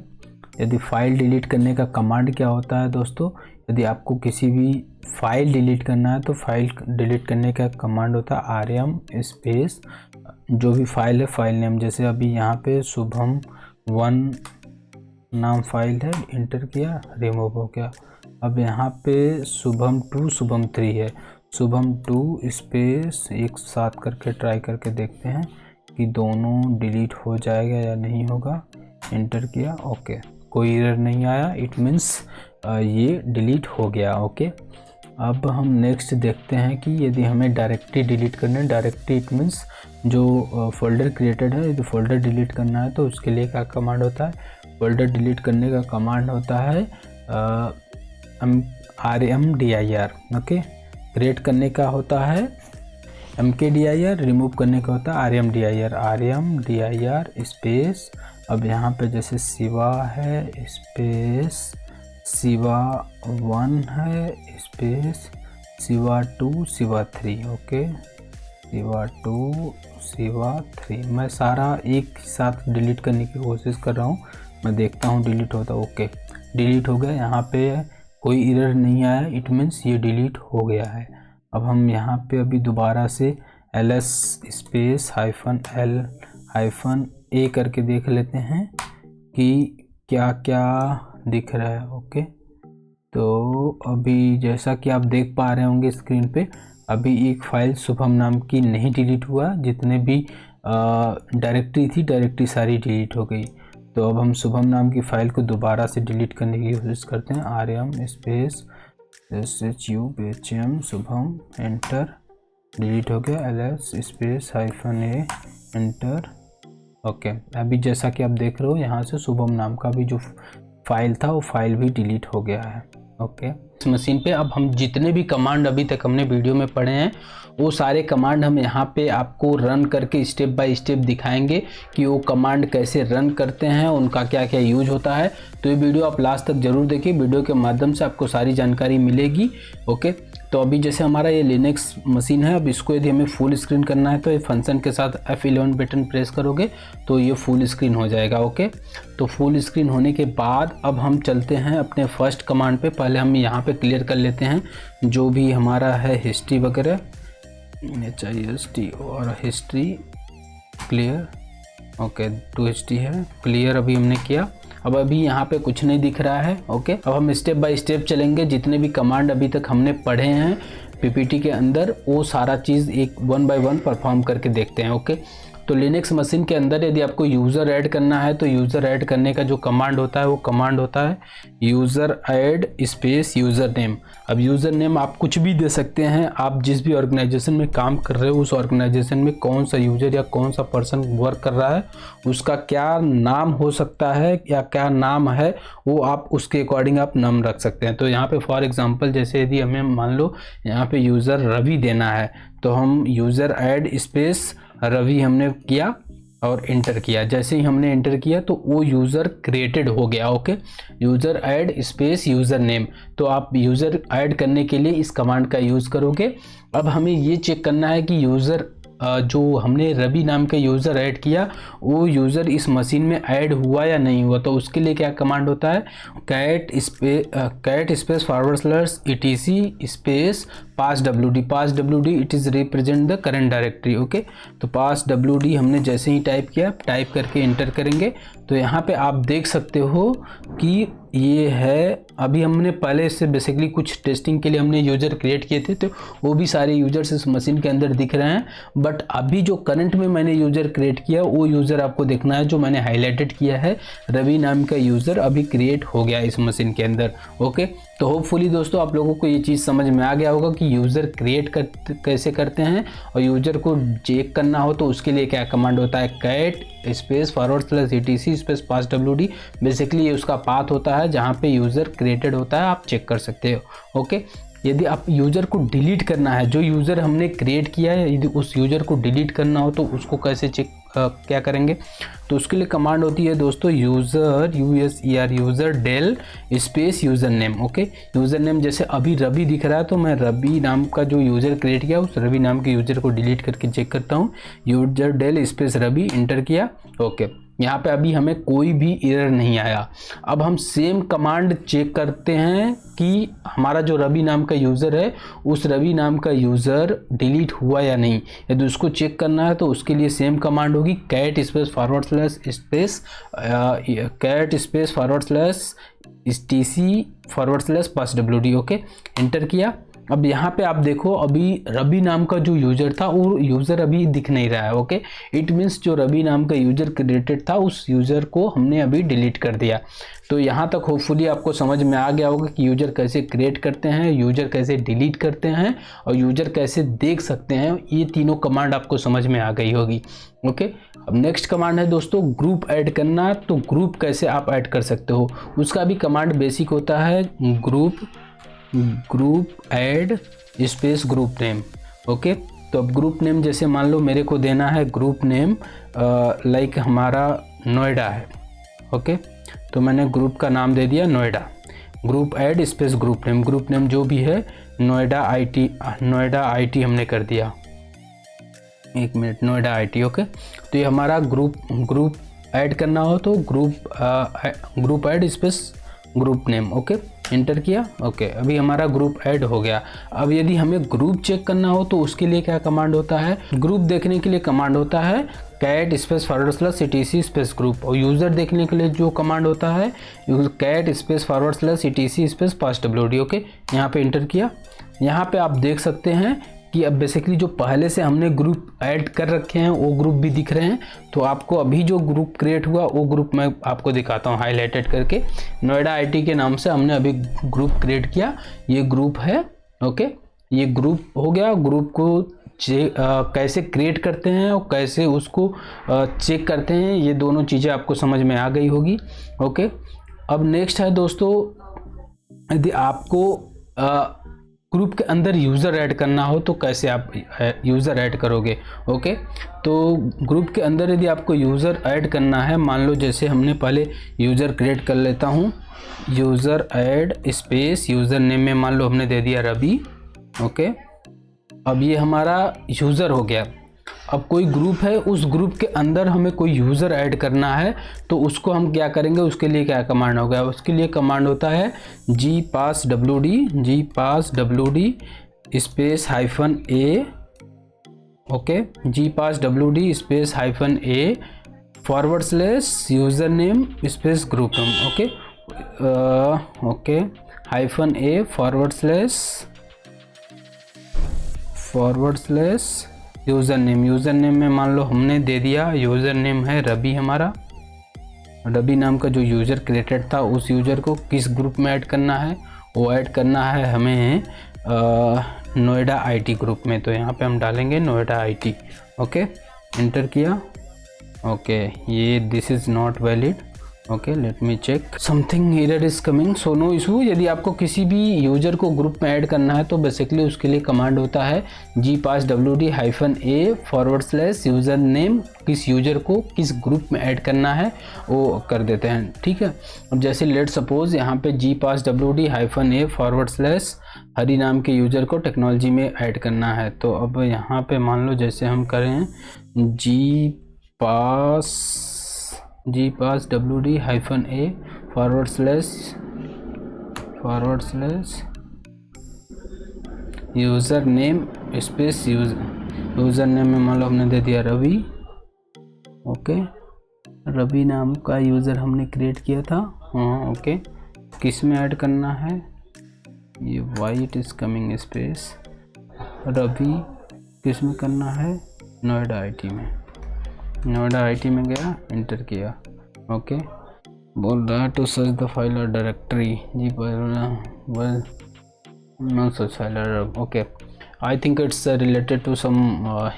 Speaker 1: यदि फाइल डिलीट करने का कमांड क्या होता है दोस्तों, यदि आपको किसी भी फाइल डिलीट करना है तो फाइल डिलीट करने का कमांड होता है rm स्पेस जो भी फाइल है, फाइल नेम। जैसे अभी यहाँ पे शुभम 1 नाम फाइल है, इंटर किया, रिमूव हो गया। अब यहाँ पे शुभम 2 शुभम 3 है, शुभम 2 स्पेस एक साथ करके ट्राई करके देखते हैं कि दोनों डिलीट हो जाएगा या नहीं होगा। इंटर किया, ओके, कोई एरर नहीं आया, इट मीन्स ये डिलीट हो गया, ओके। अब हम नेक्स्ट देखते हैं कि यदि हमें डायरेक्टरी डिलीट करना है, डायरेक्टरी इट मीन्स जो फोल्डर क्रिएटेड है, यदि फोल्डर डिलीट करना है तो उसके लिए क्या कमांड होता है, फोल्डर डिलीट करने का कमांड होता है rmdir, ओके। क्रिएट करने का होता है mkdir, रिमूव करने का होता है rmdir स्पेस। अब यहाँ पे जैसे शिवा है स्पेस शिवा 1 है स्पेस शिवा 2 शिवा 3, ओके। शिवा 2 शिवा 3 मैं सारा एक साथ डिलीट करने की कोशिश कर रहा हूँ, मैं देखता हूँ डिलीट होता, ओके। डिलीट हो गया, यहाँ पे कोई एरर नहीं आया, इट मीन्स ये डिलीट हो गया है। अब हम यहाँ पे अभी दोबारा से ls स्पेस -l-a करके देख लेते हैं कि क्या क्या दिख रहा है, ओके। तो अभी जैसा कि आप देख पा रहे होंगे स्क्रीन पे, अभी एक फाइल शुभम नाम की नहीं डिलीट हुआ, जितने भी डायरेक्टरी थी डायरेक्टरी सारी डिलीट हो गई। तो अब हम शुभम नाम की फ़ाइल को दोबारा से डिलीट करने की कोशिश करते हैं, rm space shubhm Shubham, enter, delete हो गया, ls space -a enter, okay. अभी जैसा कि आप देख रहे हो यहाँ से शुभम नाम का भी जो फाइल था वो फाइल भी डिलीट हो गया है, ओके। इस मशीन पे। अब हम जितने भी कमांड अभी तक हमने वीडियो में पढ़े हैं वो सारे कमांड हम यहाँ पे आपको रन करके स्टेप बाय स्टेप दिखाएंगे कि वो कमांड कैसे रन करते हैं, उनका क्या क्या यूज होता है। तो ये वीडियो आप लास्ट तक जरूर देखिए, वीडियो के माध्यम से आपको सारी जानकारी मिलेगी। ओके, तो अभी जैसे हमारा ये लिनक्स मशीन है, अब इसको यदि हमें फुल स्क्रीन करना है तो ये फंक्शन के साथ F11 बटन प्रेस करोगे तो ये फुल स्क्रीन हो जाएगा। ओके, तो फुल स्क्रीन होने के बाद अब हम चलते हैं अपने फर्स्ट कमांड पे। पहले हम यहाँ पे क्लियर कर लेते हैं जो भी हमारा है हिस्ट्री वगैरह, HIST और हिस्ट्री क्लियर। ओके, 2HT है क्लियर, अभी हमने किया। अब अभी यहाँ पे कुछ नहीं दिख रहा है। ओके, अब हम स्टेप बाय स्टेप चलेंगे, जितने भी कमांड अभी तक हमने पढ़े हैं पीपीटी के अंदर वो सारा चीज़ एक 1 बाय 1 परफॉर्म करके देखते हैं। ओके, तो लिनक्स मशीन के अंदर यदि आपको यूज़र ऐड करना है तो यूज़र ऐड करने का जो कमांड होता है वो कमांड होता है user add space user name. अब यूज़र नेम आप कुछ भी दे सकते हैं, आप जिस भी ऑर्गेनाइजेशन में काम कर रहे हो उस ऑर्गेनाइजेशन में कौन सा यूज़र या कौन सा पर्सन वर्क कर रहा है उसका क्या नाम हो सकता है या क्या नाम है वो आप उसके अकॉर्डिंग आप नाम रख सकते हैं। तो यहाँ पे फॉर एग्जांपल जैसे यदि हमें मान लो यहाँ पे यूज़र रवि देना है तो हम यूज़र ऐड स्पेस रवि हमने किया और इंटर किया। जैसे ही हमने इंटर किया तो वो यूज़र क्रिएटेड हो गया। Okay, user add space user name, तो आप यूज़र ऐड करने के लिए इस कमांड का यूज़ करोगे। अब हमें ये चेक करना है कि यूज़र जो हमने रवि नाम का यूज़र ऐड किया वो यूज़र इस मशीन में ऐड हुआ या नहीं हुआ। तो उसके लिए क्या कमांड होता है cat space forward slash etc space pass wd it is represent the current directory. Okay, तो पास wd हमने जैसे ही टाइप किया, टाइप करके इंटर करेंगे तो यहाँ पे आप देख सकते हो कि ये है। अभी हमने पहले इससे बेसिकली कुछ टेस्टिंग के लिए हमने यूज़र क्रिएट किए थे तो वो भी सारे यूज़र्स इस मशीन के अंदर दिख रहे हैं, बट अभी जो करंट में मैंने यूज़र क्रिएट किया वो यूज़र आपको देखना है जो मैंने हाईलाइटेड किया है, रवि नाम का यूज़र अभी क्रिएट हो गया इस मशीन के अंदर। ओके, तो होपफुली दोस्तों आप लोगों को ये चीज़ समझ में आ गया होगा कि यूज़र क्रिएट कैसे करते हैं और यूज़र को चेक करना हो तो उसके लिए क्या कमांड होता है cat space forward slash etc space pass wd। Basically ये उसका पाथ होता है जहाँ पे यूज़र क्रिएटेड होता है, आप चेक कर सकते हो। ओके, यदि आप यूज़र को डिलीट करना है, जो यूज़र हमने क्रिएट किया है यदि उस यूज़र को डिलीट करना हो तो उसको कैसे चेक क्या करेंगे, तो उसके लिए कमांड होती है दोस्तों user del space user name. Okay, user name जैसे अभी रवि दिख रहा है तो मैं रवि नाम का जो यूज़र क्रिएट किया उस रवि नाम के यूज़र को डिलीट करके चेक करता हूँ, user del space Ravi, enter किया। ओके, यहाँ पे अभी हमें कोई भी एरर नहीं आया। अब हम सेम कमांड चेक करते हैं कि हमारा जो रवि नाम का यूज़र है उस रवि नाम का यूज़र डिलीट हुआ या नहीं। यदि उसको चेक करना है तो उसके लिए सेम कमांड होगी cat space forward slash space cat space forward slash etc forward slash pass wd। Okay, enter किया। अब यहाँ पे आप देखो अभी रवि नाम का जो यूज़र था वो यूज़र अभी दिख नहीं रहा है। ओके, इट मीन्स जो रवि नाम का यूज़र क्रिएटेड था उस यूज़र को हमने अभी डिलीट कर दिया। तो यहाँ तक होपफुली आपको समझ में आ गया होगा कि यूज़र कैसे क्रिएट करते हैं, यूज़र कैसे डिलीट करते हैं और यूज़र कैसे देख सकते हैं। ये तीनों कमांड आपको समझ में आ गई होगी। ओके, अब नेक्स्ट कमांड है दोस्तों ग्रुप ऐड करना। तो ग्रुप कैसे आप ऐड कर सकते हो उसका भी कमांड बेसिक होता है group add space group name. Okay, तो अब ग्रुप नेम जैसे मान लो मेरे को देना है ग्रुप नेम लाइक हमारा नोएडा है। ओके, तो मैंने ग्रुप का नाम दे दिया Noida, group add space group name जो भी है नोएडा IT हमने कर दिया। एक मिनट, नोएडा IT। ओके, तो ये हमारा ग्रुप ऐड करना हो तो group add space group name. Okay, enter किया। ओके, अभी हमारा ग्रुप ऐड हो गया। अब यदि हमें ग्रुप चेक करना हो तो उसके लिए क्या कमांड होता है, ग्रुप देखने के लिए कमांड होता है cat space forward slash etc space group, और यूज़र देखने के लिए जो कमांड होता है cat space forward slash etc space pass wd। Okay, यहाँ पे इंटर किया। यहाँ पे आप देख सकते हैं कि अब बेसिकली जो पहले से हमने ग्रुप ऐड कर रखे हैं वो ग्रुप भी दिख रहे हैं। तो आपको अभी जो ग्रुप क्रिएट हुआ वो ग्रुप मैं आपको दिखाता हूँ हाईलाइटेड करके। नोएडा IT के नाम से हमने अभी ग्रुप क्रिएट किया, ये ग्रुप है। ओके, ये ग्रुप हो गया। ग्रुप को कैसे क्रिएट करते हैं और कैसे उसको चेक करते हैं ये दोनों चीज़ें आपको समझ में आ गई होगी। ओके, अब नेक्स्ट है दोस्तों, यदि आपको ग्रुप के अंदर यूज़र ऐड करना हो तो कैसे आप यूज़र ऐड करोगे। ओके, तो ग्रुप के अंदर यदि आपको यूज़र ऐड करना है, मान लो जैसे हमने पहले यूज़र क्रिएट कर लेता हूँ, user add space user name में मान लो हमने दे दिया रवि। ओके, अब ये हमारा यूज़र हो गया। अब कोई ग्रुप है, उस ग्रुप के अंदर हमें कोई यूज़र ऐड करना है तो उसको हम क्या करेंगे, उसके लिए क्या कमांड होगा, उसके लिए कमांड होता है gpasswd space -a। Okay, gpasswd space -a / user name space group name. Okay, okay -a / user name में मान लो हमने दे दिया, यूज़र नेम है रवि हमारा, रवि नाम का जो यूज़र क्रिएटेड था उस यूज़र को किस ग्रुप में ऐड करना है, वो ऐड करना है हमें नोएडा आईटी ग्रुप में। तो यहाँ पे हम डालेंगे नोएडा आईटी। ओके, एंटर किया। ओके, ये this is not valid. Okay, let me check, something error is coming, so no issue. यदि आपको किसी भी यूजर को ग्रुप में ऐड करना है तो बेसिकली उसके लिए कमांड होता है gpasswd -a / यूज़र नेम, किस यूजर को किस ग्रुप में ऐड करना है वो कर देते हैं। ठीक है, अब जैसे लेट सपोज यहाँ पे gpasswd -a / हरी नाम के यूजर को टेक्नोलॉजी में ऐड करना है। तो अब यहाँ पे मान लो जैसे हम करें gpasswd -a / user name space user name में मान लो हमने दे दिया रवि। ओके, रवि नाम का यूज़र हमने क्रिएट किया था। हाँ, ओके, किस में ऐड करना है, ये why it is coming space Ravi किस में करना है, नोएडा आईटी में। नोएडा आईटी में गया, एंटर किया। ओके, बोल रहा है टू सर्च द फाइल और डायरेक्टरी जी no such file. Okay, I think it's related to some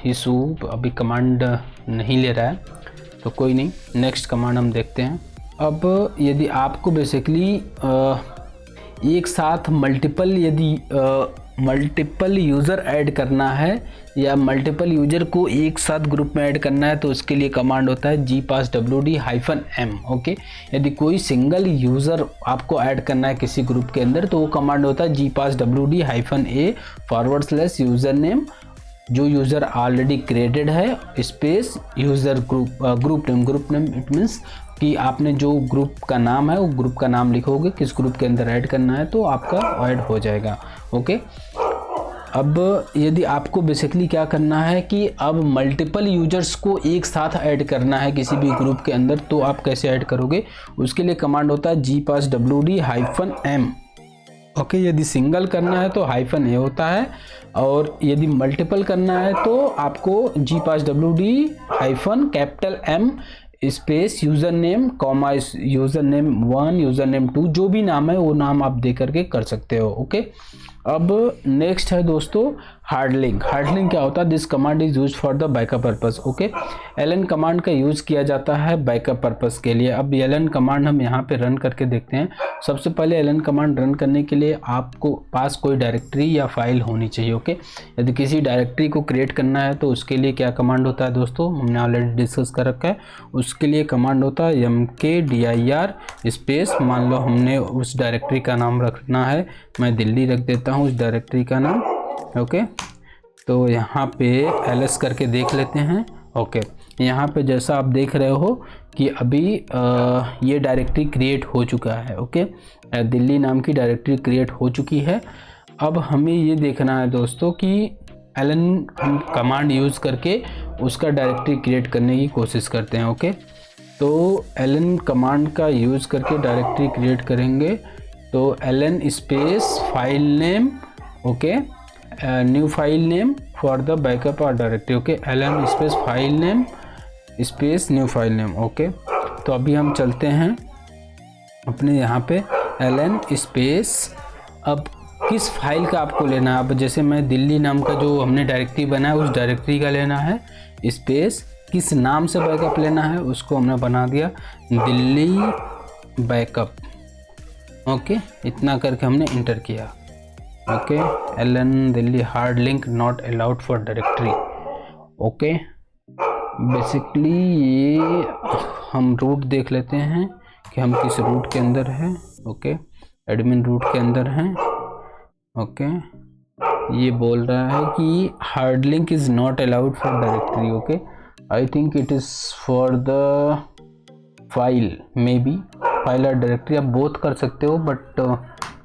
Speaker 1: issue, अभी कमांड नहीं ले रहा है तो कोई नहीं, नेक्स्ट कमांड हम देखते हैं। अब यदि आपको बेसिकली एक साथ मल्टीपल यूज़र ऐड करना है या मल्टीपल यूज़र को एक साथ ग्रुप में ऐड करना है तो उसके लिए कमांड होता है gpasswd -m। ओके, यदि कोई सिंगल यूज़र आपको ऐड करना है किसी ग्रुप के अंदर तो वो कमांड होता है gpasswd -a / यूज़र नेम, जो यूज़र ऑलरेडी क्रिएटेड है space user group name it means कि आपने जो ग्रुप का नाम है वो ग्रुप का नाम लिखोगे, किस ग्रुप के अंदर ऐड करना है तो आपका ऐड हो जाएगा। ओके, अब यदि आपको बेसिकली क्या करना है कि अब मल्टीपल यूजर्स को एक साथ ऐड करना है किसी भी ग्रुप के अंदर तो आप कैसे ऐड करोगे, उसके लिए कमांड होता है gpasswd -m। ओके, यदि सिंगल करना है तो -a होता है और यदि मल्टीपल करना है तो आपको gpasswd -M space user name comma user name 1 user name 2 जो भी नाम है वो नाम आप दे करके कर सकते हो। ओके, अब नेक्स्ट है दोस्तों हार्ड लिंक। हार्ड लिंक क्या होता है, this command is use for the backup purpose. Okay, LN command का यूज़ किया जाता है बैकअप पर्पस के लिए। अब एलन कमांड हम यहाँ पे रन करके देखते हैं। सबसे पहले एलन कमांड रन करने के लिए आपको पास कोई डायरेक्टरी या फाइल होनी चाहिए। ओके, यदि किसी डायरेक्टरी को क्रिएट करना है तो उसके लिए क्या कमांड होता है दोस्तों, हमने ऑलरेडी डिस्कस कर रखा है। उसके लिए कमांड होता है mkdir स्पेस, मान लो हमने उस डायरेक्टरी का नाम रखना है, मैं दिल्ली रख देता हूँ उस डायरेक्टरी का नाम। ओके, तो यहाँ पे ls करके देख लेते हैं। ओके, यहाँ पे जैसा आप देख रहे हो कि अभी ये डायरेक्टरी क्रिएट हो चुका है। ओके, दिल्ली नाम की डायरेक्टरी क्रिएट हो चुकी है। अब हमें ये देखना है दोस्तों कि एलन हम कमांड यूज़ करके उसका डायरेक्टरी क्रिएट करने की कोशिश करते हैं। ओके, तो एलन कमांड का यूज़ करके डायरेक्टरी क्रिएट करेंगे तो ln space file name, okay, new file name for the backup और directory. Okay, ln space file name space new file name. Okay, तो अभी हम चलते हैं अपने यहाँ पे एलन स्पेस, अब किस फाइल का आपको लेना है। अब जैसे मैं दिल्ली नाम का जो हमने डायरेक्टरी बनाया उस डायरेक्टरी का लेना है स्पेस, किस नाम से बैकअप लेना है उसको हमने बना दिया दिल्ली बैकअप। ओके, इतना करके हमने इंटर किया। ओके, एलन दिल्ली hard link not allowed for directory. Okay, basically ये हम रूट देख लेते हैं कि हम किस रूट के अंदर हैं। ओके, एडमिन रूट के अंदर हैं। ओके, ये बोल रहा है कि hard link is not allowed for directory. Okay, I think it is for the file, may be file और डायरेक्टरी आप बोथ कर सकते हो, बट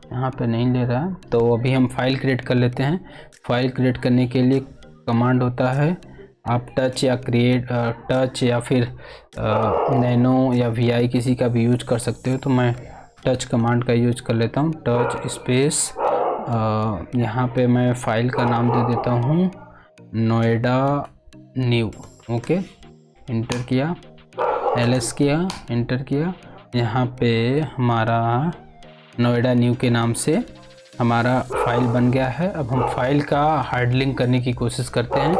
Speaker 1: यहाँ पे नहीं ले रहा है। तो अभी हम फाइल क्रिएट कर लेते हैं। फाइल क्रिएट करने के लिए कमांड होता है, आप टच या क्रिएट टच या फिर नैनो या वी किसी का भी यूज कर सकते हो। तो मैं टच कमांड का यूज कर लेता हूँ, टच स्पेस, यहाँ पे मैं फाइल का नाम दे देता हूँ नोएडा न्यू। ओके, इंटर किया, ls किया, इंटर किया। यहाँ पे हमारा नोएडा न्यू के नाम से हमारा फाइल बन गया है। अब हम फाइल का हार्ड लिंक करने की कोशिश करते हैं।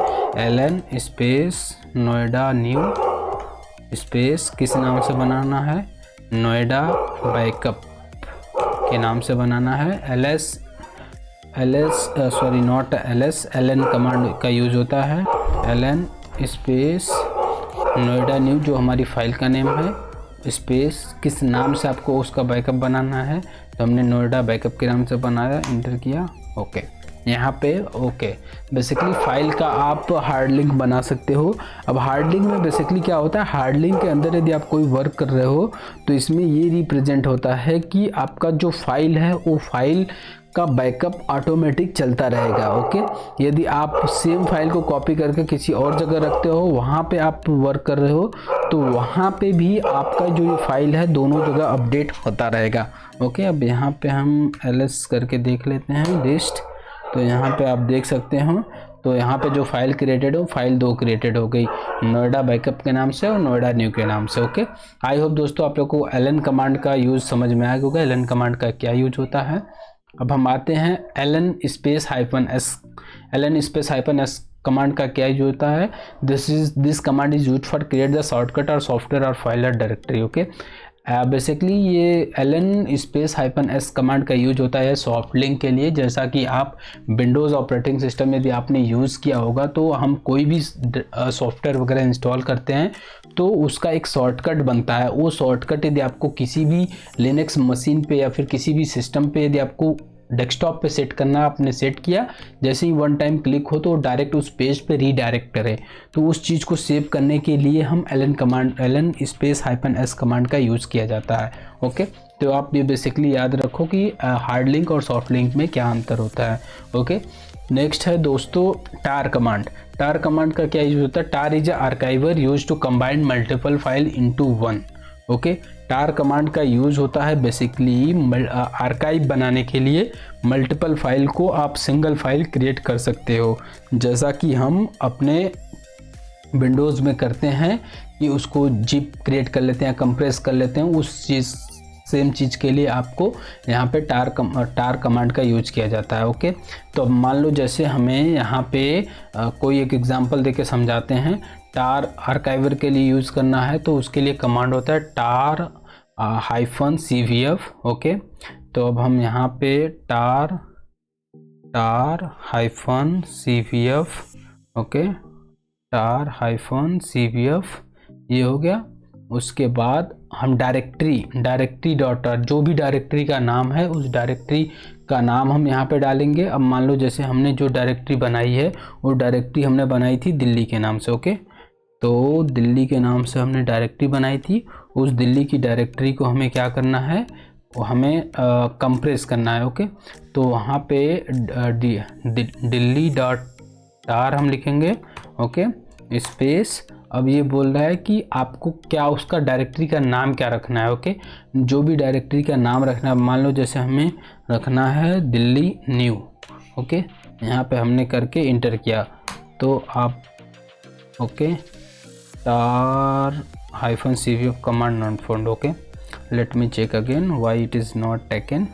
Speaker 1: ln space Noida new space किस नाम से बनाना है, नोएडा बैकअप के नाम से बनाना है। ln कमांड का यूज होता है। ln स्पेस नोएडा न्यू जो हमारी फाइल का नेम है, स्पेस किस नाम से आपको उसका बैकअप बनाना है, तो हमने नोएडा बैकअप के नाम से बनाया, इंटर किया। ओके, यहाँ पे ओके, बेसिकली फाइल का आप हार्ड लिंक बना सकते हो। अब हार्ड लिंक में बेसिकली क्या होता है, हार्ड लिंक के अंदर यदि आप कोई वर्क कर रहे हो तो इसमें ये रिप्रेजेंट होता है कि आपका जो फाइल है वो फाइल का बैकअप ऑटोमेटिक चलता रहेगा। ओके, यदि आप सेम फाइल को कॉपी करके किसी और जगह रखते हो, वहाँ पे आप वर्क कर रहे हो, तो वहाँ पे भी आपका जो ये फाइल है दोनों जगह अपडेट होता रहेगा। ओके, अब यहाँ पे हम ls करके देख लेते हैं लिस्ट। तो यहाँ पे आप देख सकते हो, तो यहाँ पे जो फाइल क्रिएटेड हो, फाइल 2 क्रिएटेड हो गई, नोएडा बैकअप के नाम से और नोएडा न्यू के नाम से। ओके, आई होप दोस्तों आप लोग को ln कमांड का यूज़ समझ में आया होगा, ln कमांड का क्या यूज होता है। अब हम आते हैं ln स्पेस -s कमांड का क्या यूज होता है। This command is used for create the shortcut और सॉफ्टवेयर और फाइल और डायरेक्टरी। ओके, बेसिकली ये ln स्पेस -s कमांड का यूज होता है सॉफ्ट लिंक के लिए। जैसा कि आप विंडोज़ ऑपरेटिंग सिस्टम यदि आपने यूज़ किया होगा, तो हम कोई भी सॉफ्टवेयर वगैरह इंस्टॉल करते हैं तो उसका एक शॉर्टकट बनता है। वो शॉर्टकट यदि आपको किसी भी लिनक्स मशीन पे या फिर किसी भी सिस्टम पे यदि आपको डेस्कटॉप पे सेट करना, आपने सेट किया, जैसे ही वन टाइम क्लिक हो तो डायरेक्ट उस पेज पे रीडायरेक्ट करे, तो उस चीज़ को सेव करने के लिए हम ln स्पेस -s कमांड का यूज़ किया जाता है। ओके, तो आप ये बेसिकली याद रखो कि हार्ड लिंक और सॉफ्ट लिंक में क्या अंतर होता है। ओके, नेक्स्ट है दोस्तों टार कमांड। टार कमांड का क्या यूज होता है, tar is archiver use to combine multiple file into one. Okay, tar command का यूज होता है बेसिकली आर्काइव बनाने के लिए। मल्टीपल फाइल को आप सिंगल फाइल क्रिएट कर सकते हो, जैसा कि हम अपने विंडोज़ में करते हैं कि उसको जिप क्रिएट कर लेते हैं, कंप्रेस कर लेते हैं। उस चीज़ सेम चीज़ के लिए आपको यहाँ पे टार कमांड का यूज किया जाता है। ओके, तो मान लो जैसे हमें यहाँ पे कोई एक एग्जांपल देके समझाते हैं। टार आर्काइवर के लिए यूज़ करना है तो उसके लिए कमांड होता है टार -cvf। ओके, तो अब हम यहाँ पे टार -cvf, ओके, टार -cvf ये हो गया। उसके बाद हम डायरेक्टरी डॉट जो भी डायरेक्टरी का नाम है उस डायरेक्टरी का नाम हम यहाँ पे डालेंगे। अब मान लो जैसे हमने जो डायरेक्टरी बनाई है वो डायरेक्टरी हमने बनाई थी दिल्ली के नाम से। ओके, तो दिल्ली के नाम से हमने डायरेक्टरी बनाई थी। उस दिल्ली की डायरेक्टरी को हमें क्या करना है, वो हमें कंप्रेस करना है। ओके, तो वहाँ पे दिल्ली डॉट टार हम लिखेंगे। ओके, स्पेस, अब ये बोल रहा है कि आपको क्या उसका डायरेक्टरी का नाम क्या रखना है। ओके, जो भी डायरेक्टरी का नाम रखना है, मान लो जैसे हमें रखना है दिल्ली न्यू। ओके, यहाँ पे हमने करके इंटर किया तो आप okay, tar -cvf command not found। Okay, let me check again why it is not taken.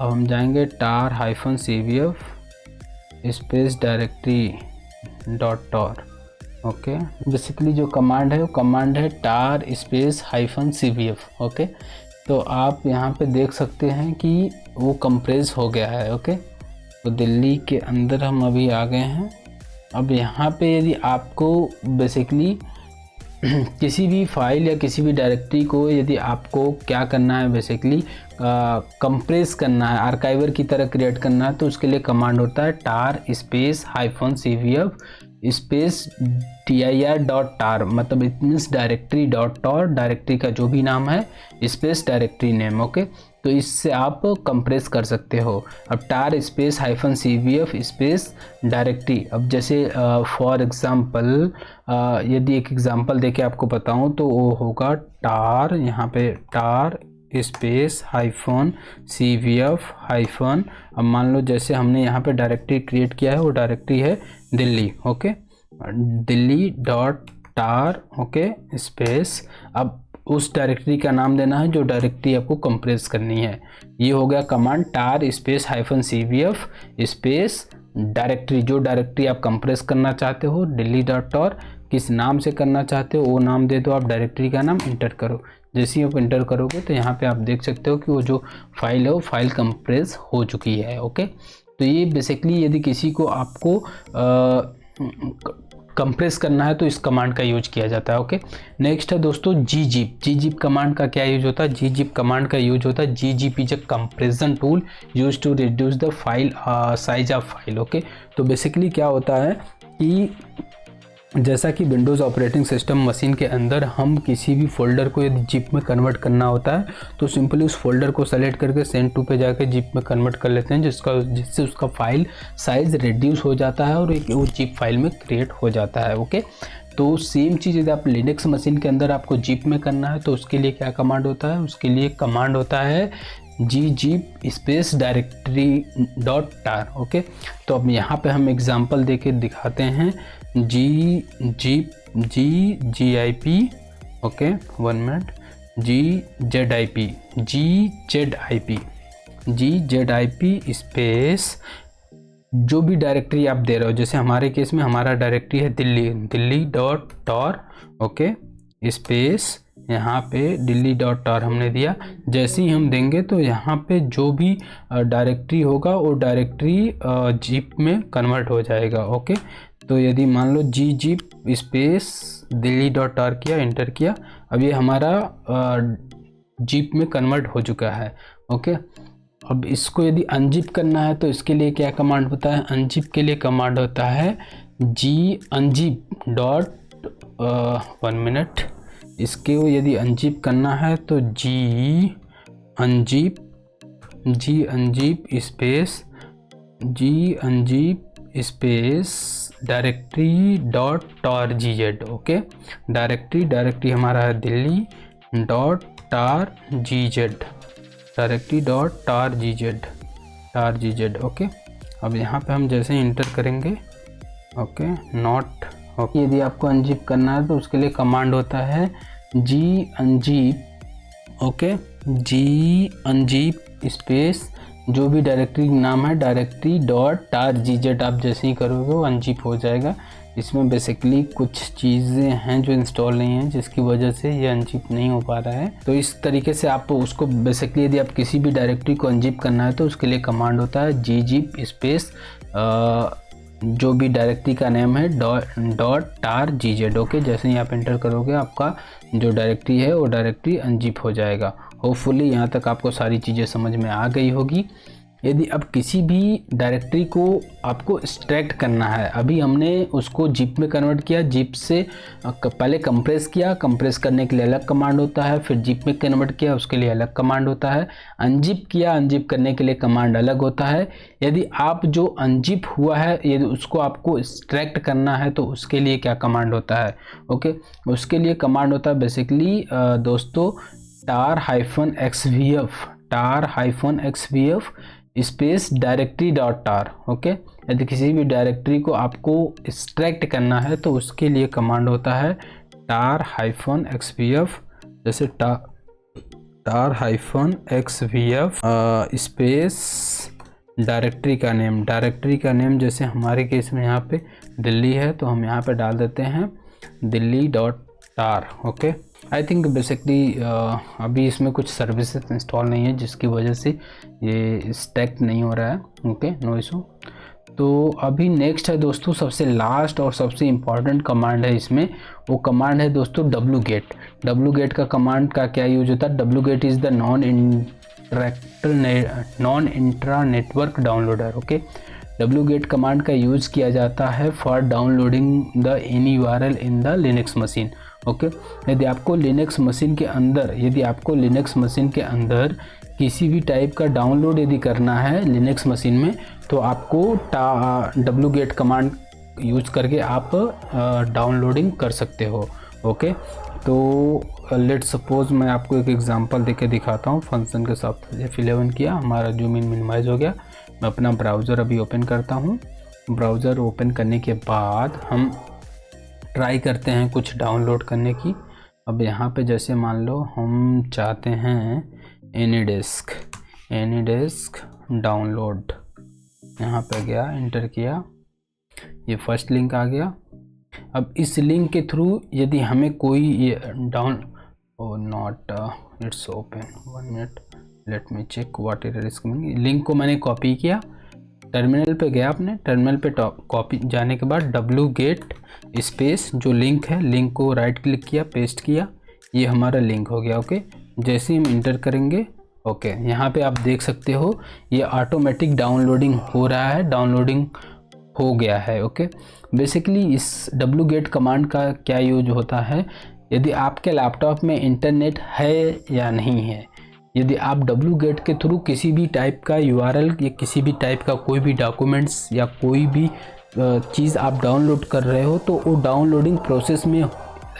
Speaker 1: अब हम जाएंगे tar -cvf space directory .tar। Okay, basically जो कमांड है वो कमांड है टार स्पेस -cvf। ओके, तो आप यहाँ पे देख सकते हैं कि वो कंप्रेस हो गया है। ओके, तो दिल्ली के अंदर हम अभी आ गए हैं। अब यहाँ पे यदि आपको बेसिकली किसी भी फाइल या किसी भी डायरेक्टरी को यदि आपको क्या करना है, बेसिकली कंप्रेस करना है, आर्काइवर की तरह क्रिएट करना है, तो उसके लिए कमांड होता है tar space -cvf space dir.tar, मतलब it means directory .tar, directory का जो भी नाम है स्पेस डायरेक्टरी नेम। ओके, तो इससे आप कंप्रेस कर सकते हो। अब tar space -cvf space directory, अब जैसे फॉर एग्ज़ाम्पल यदि एक एग्ज़ाम्पल देके आपको बताऊं तो वो होगा tar, यहाँ पे tar स्पेस -cvf हाइफन, अब मान लो जैसे हमने यहाँ पे डायरेक्टरी क्रिएट किया है, वो डायरेक्टरी है दिल्ली। ओके, दिल्ली.tar। ओके, स्पेस, अब उस डायरेक्टरी का नाम देना है जो डायरेक्टरी आपको कंप्रेस करनी है। ये हो गया command tar space -cvf space directory, जो डायरेक्टरी आप कंप्रेस करना चाहते हो, दिल्ली.tar, किस नाम से करना चाहते हो वो नाम दे दो, आप डायरेक्टरी का नाम इंटर करो। जैसे ही आप इंटर करोगे तो यहाँ पे आप देख सकते हो कि वो जो फाइल है वो फाइल कंप्रेस हो चुकी है। ओके, तो ये बेसिकली यदि किसी को आपको कंप्रेस करना है तो इस कमांड का यूज किया जाता है। ओके, नेक्स्ट है दोस्तों gzip। gzip कमांड का क्या यूज होता है? gzip कमांड का यूज होता है gzip is a compression tool use to reduce the file size of file. Okay, तो बेसिकली क्या होता है कि जैसा कि विंडोज़ ऑपरेटिंग सिस्टम मशीन के अंदर हम किसी भी फोल्डर को यदि जिप में कन्वर्ट करना होता है तो सिंपली उस फोल्डर को सेलेक्ट करके सेंड टू पे जाकर जिप में कन्वर्ट कर लेते हैं, जिससे उसका फाइल साइज़ रिड्यूस हो जाता है और वो जिप फाइल में क्रिएट हो जाता है। ओके, तो सेम चीज़ यदि आप लिनक्स मशीन के अंदर आपको जिप में करना है तो उसके लिए क्या कमांड होता है? उसके लिए कमांड होता है gzip स्पेस directory.tar। ओके, तो अब यहाँ पे हम एग्जांपल देके दिखाते हैं gzip okay, 1 minute, gzip space जो भी डायरेक्टरी आप दे रहे हो, जैसे हमारे केस में हमारा डायरेक्टरी है दिल्ली.tar। ओके, स्पेस यहाँ पे दिल्ली.tar हमने दिया। जैसे ही हम देंगे तो यहाँ पे जो भी डायरेक्टरी होगा वो डायरेक्टरी जिप में कन्वर्ट हो जाएगा। ओके, तो यदि मान लो gzip स्पेस दिल्ली.tar किया, इंटर किया, अब ये हमारा जिप में कन्वर्ट हो चुका है। ओके, अब इसको यदि अनजिप करना है तो इसके लिए क्या कमांड होता है? अनजिप के लिए कमांड होता है unzip डॉट 1 मिनट, इसके यदि अनजिप करना है तो unzip space directory.tar gz। Okay, directory हमारा है दिल्ली.tar gz, directory.tar gz। ओके, अब यहाँ पे हम जैसे ही इंटर करेंगे, ओके, नॉट। ओके, यदि आपको अनजिप करना है तो उसके लिए कमांड होता है unzip। ओके, unzip स्पेस जो भी डायरेक्टरी नाम है directory.tar gz, आप जैसे ही करोगे वो अनजिप हो जाएगा। इसमें बेसिकली कुछ चीज़ें हैं जो इंस्टॉल नहीं हैं जिसकी वजह से ये अनजिप नहीं हो पा रहा है। तो इस तरीके से आप उसको बेसिकली यदि आप किसी भी डायरेक्टरी को अनजिप करना है तो उसके लिए कमांड होता है gzip स्पेस जो भी डायरेक्टरी का नेम है .tar gz। ओके, जैसे ही आप एंटर करोगे आपका जो डायरेक्टरी है वो डायरेक्टरी अनजिप हो जाएगा। होपफुली यहाँ तक आपको सारी चीज़ें समझ में आ गई होगी। यदि अब किसी भी डायरेक्टरी को आपको एक्सट्रैक्ट करना है, अभी हमने उसको जिप में कन्वर्ट किया, जिप से पहले कंप्रेस किया, कंप्रेस करने के लिए अलग कमांड होता है, फिर जिप में कन्वर्ट किया उसके लिए अलग कमांड होता है, अनजिप किया, अनजिप करने के लिए कमांड अलग होता है। यदि आप जो अनजिप हुआ है यदि उसको आपको एक्सट्रैक्ट करना है तो उसके लिए क्या कमांड होता है? ओके, उसके लिए कमांड होता है बेसिकली दोस्तों tar-xvf स्पेस directory.tar। ओके, यदि किसी भी डायरेक्टरी को आपको एक्सट्रैक्ट करना है तो उसके लिए कमांड होता है tar-xvf, जैसे tar-xvf स्पेस डायरेक्टरी का नेम, जैसे हमारे केस में यहाँ पे दिल्ली है तो हम यहाँ पे डाल देते हैं दिल्ली.tar टार। ओके, आई थिंक बेसिकली अभी इसमें कुछ सर्विसेज इंस्टॉल नहीं है जिसकी वजह से ये स्टैक नहीं हो रहा है। Okay, no issue. तो अभी नेक्स्ट है दोस्तों, सबसे लास्ट और सबसे इम्पॉर्टेंट कमांड है इसमें, वो कमांड है दोस्तों wget। wget का कमांड का क्या यूज होता है? wget is the non intra network downloader. Okay, wget command का यूज किया जाता है for downloading the any URL in the Linux machine. Okay, यदि आपको लिनक्स मशीन के अंदर किसी भी टाइप का डाउनलोड यदि करना है लिनक्स मशीन में, तो आपको wget कमांड यूज करके आप डाउनलोडिंग कर सकते हो। ओके, तो लेट सपोज मैं आपको एक एग्जांपल देके दिखाता हूँ। फंक्शन के साथ F11 किया, हमारा जूम इन मिनिमाइज हो गया। मैं अपना ब्राउज़र अभी ओपन करता हूँ। ब्राउज़र ओपन करने के बाद हम ट्राई करते हैं कुछ डाउनलोड करने की। अब यहाँ पे जैसे मान लो हम चाहते हैं एनीडेस्क डाउनलोड, यहाँ पे गया, एंटर किया, ये फर्स्ट लिंक आ गया। अब इस लिंक के थ्रू यदि हमें कोई ये it's open, 1 minute, let me check what it is coming. Link को मैंने कॉपी किया, टर्मिनल पे गया, अपने टर्मिनल पे कॉपी जाने के बाद wget स्पेस जो लिंक है, लिंक को राइट क्लिक किया, पेस्ट किया, ये हमारा लिंक हो गया। ओके, जैसे हम इंटर करेंगे, ओके, यहाँ पे आप देख सकते हो ये ऑटोमेटिक डाउनलोडिंग हो रहा है, डाउनलोडिंग हो गया है। ओके, बेसिकली इस wget कमांड का क्या यूज होता है? यदि आपके लैपटॉप में इंटरनेट है या नहीं है, यदि आप wget के थ्रू किसी भी टाइप का URL या किसी भी टाइप का कोई भी डॉक्यूमेंट्स या कोई भी चीज़ आप डाउनलोड कर रहे हो, तो वो डाउनलोडिंग प्रोसेस में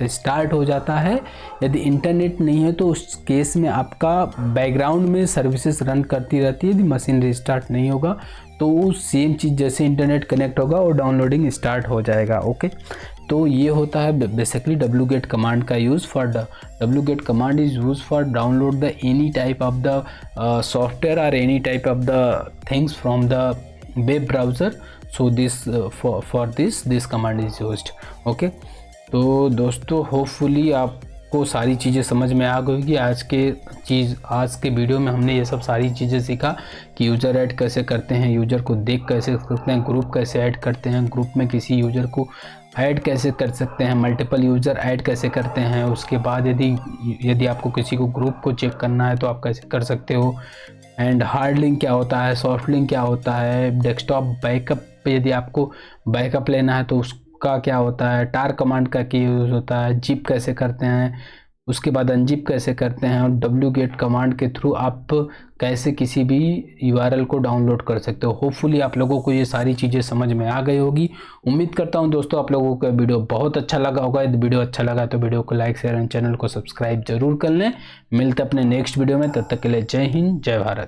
Speaker 1: स्टार्ट हो जाता है। यदि इंटरनेट नहीं है तो उस केस में आपका बैकग्राउंड में सर्विसेज रन करती रहती है। यदि मशीन रिस्टार्ट नहीं होगा तो वो सेम चीज़ जैसे इंटरनेट कनेक्ट होगा और डाउनलोडिंग स्टार्ट हो जाएगा। ओके, तो ये होता है बेसिकली wget कमांड का use for wget command is use for download the any type of the software और any type of the things from the web browser. So this for this command is used. Okay, तो दोस्तों hopefully आपको सारी चीज़ें समझ में आ गई होगी। आज के वीडियो में हमने ये सब सारी चीज़ें सीखा कि यूज़र ऐड कैसे करते हैं, यूज़र को देख कैसे सकते हैं, ग्रुप कैसे ऐड करते हैं, ग्रुप में किसी यूज़र को ऐड कैसे कर सकते हैं, मल्टीपल यूज़र ऐड कैसे करते हैं। उसके बाद यदि आपको किसी को ग्रुप को चेक करना है तो आप कैसे कर सकते हो। एंड हार्ड लिंक क्या होता है, सॉफ्ट लिंक क्या होता है, डेस्कटॉप बैकअप पे यदि आपको बैकअप लेना है तो उसका क्या होता है, टार कमांड का क्या यूज़ होता है, जिप कैसे करते हैं, उसके बाद अनजिप कैसे करते हैं, और wget कमांड के थ्रू आप कैसे किसी भी URL को डाउनलोड कर सकते हो। होपफुली आप लोगों को ये सारी चीज़ें समझ में आ गई होगी। उम्मीद करता हूँ दोस्तों आप लोगों को वीडियो बहुत अच्छा लगा होगा। यदि वीडियो अच्छा लगा तो वीडियो को लाइक, शेयर एंड चैनल को सब्सक्राइब जरूर कर लें। मिलते अपने नेक्स्ट वीडियो में, तब तक के लिए जय हिंद, जय भारत।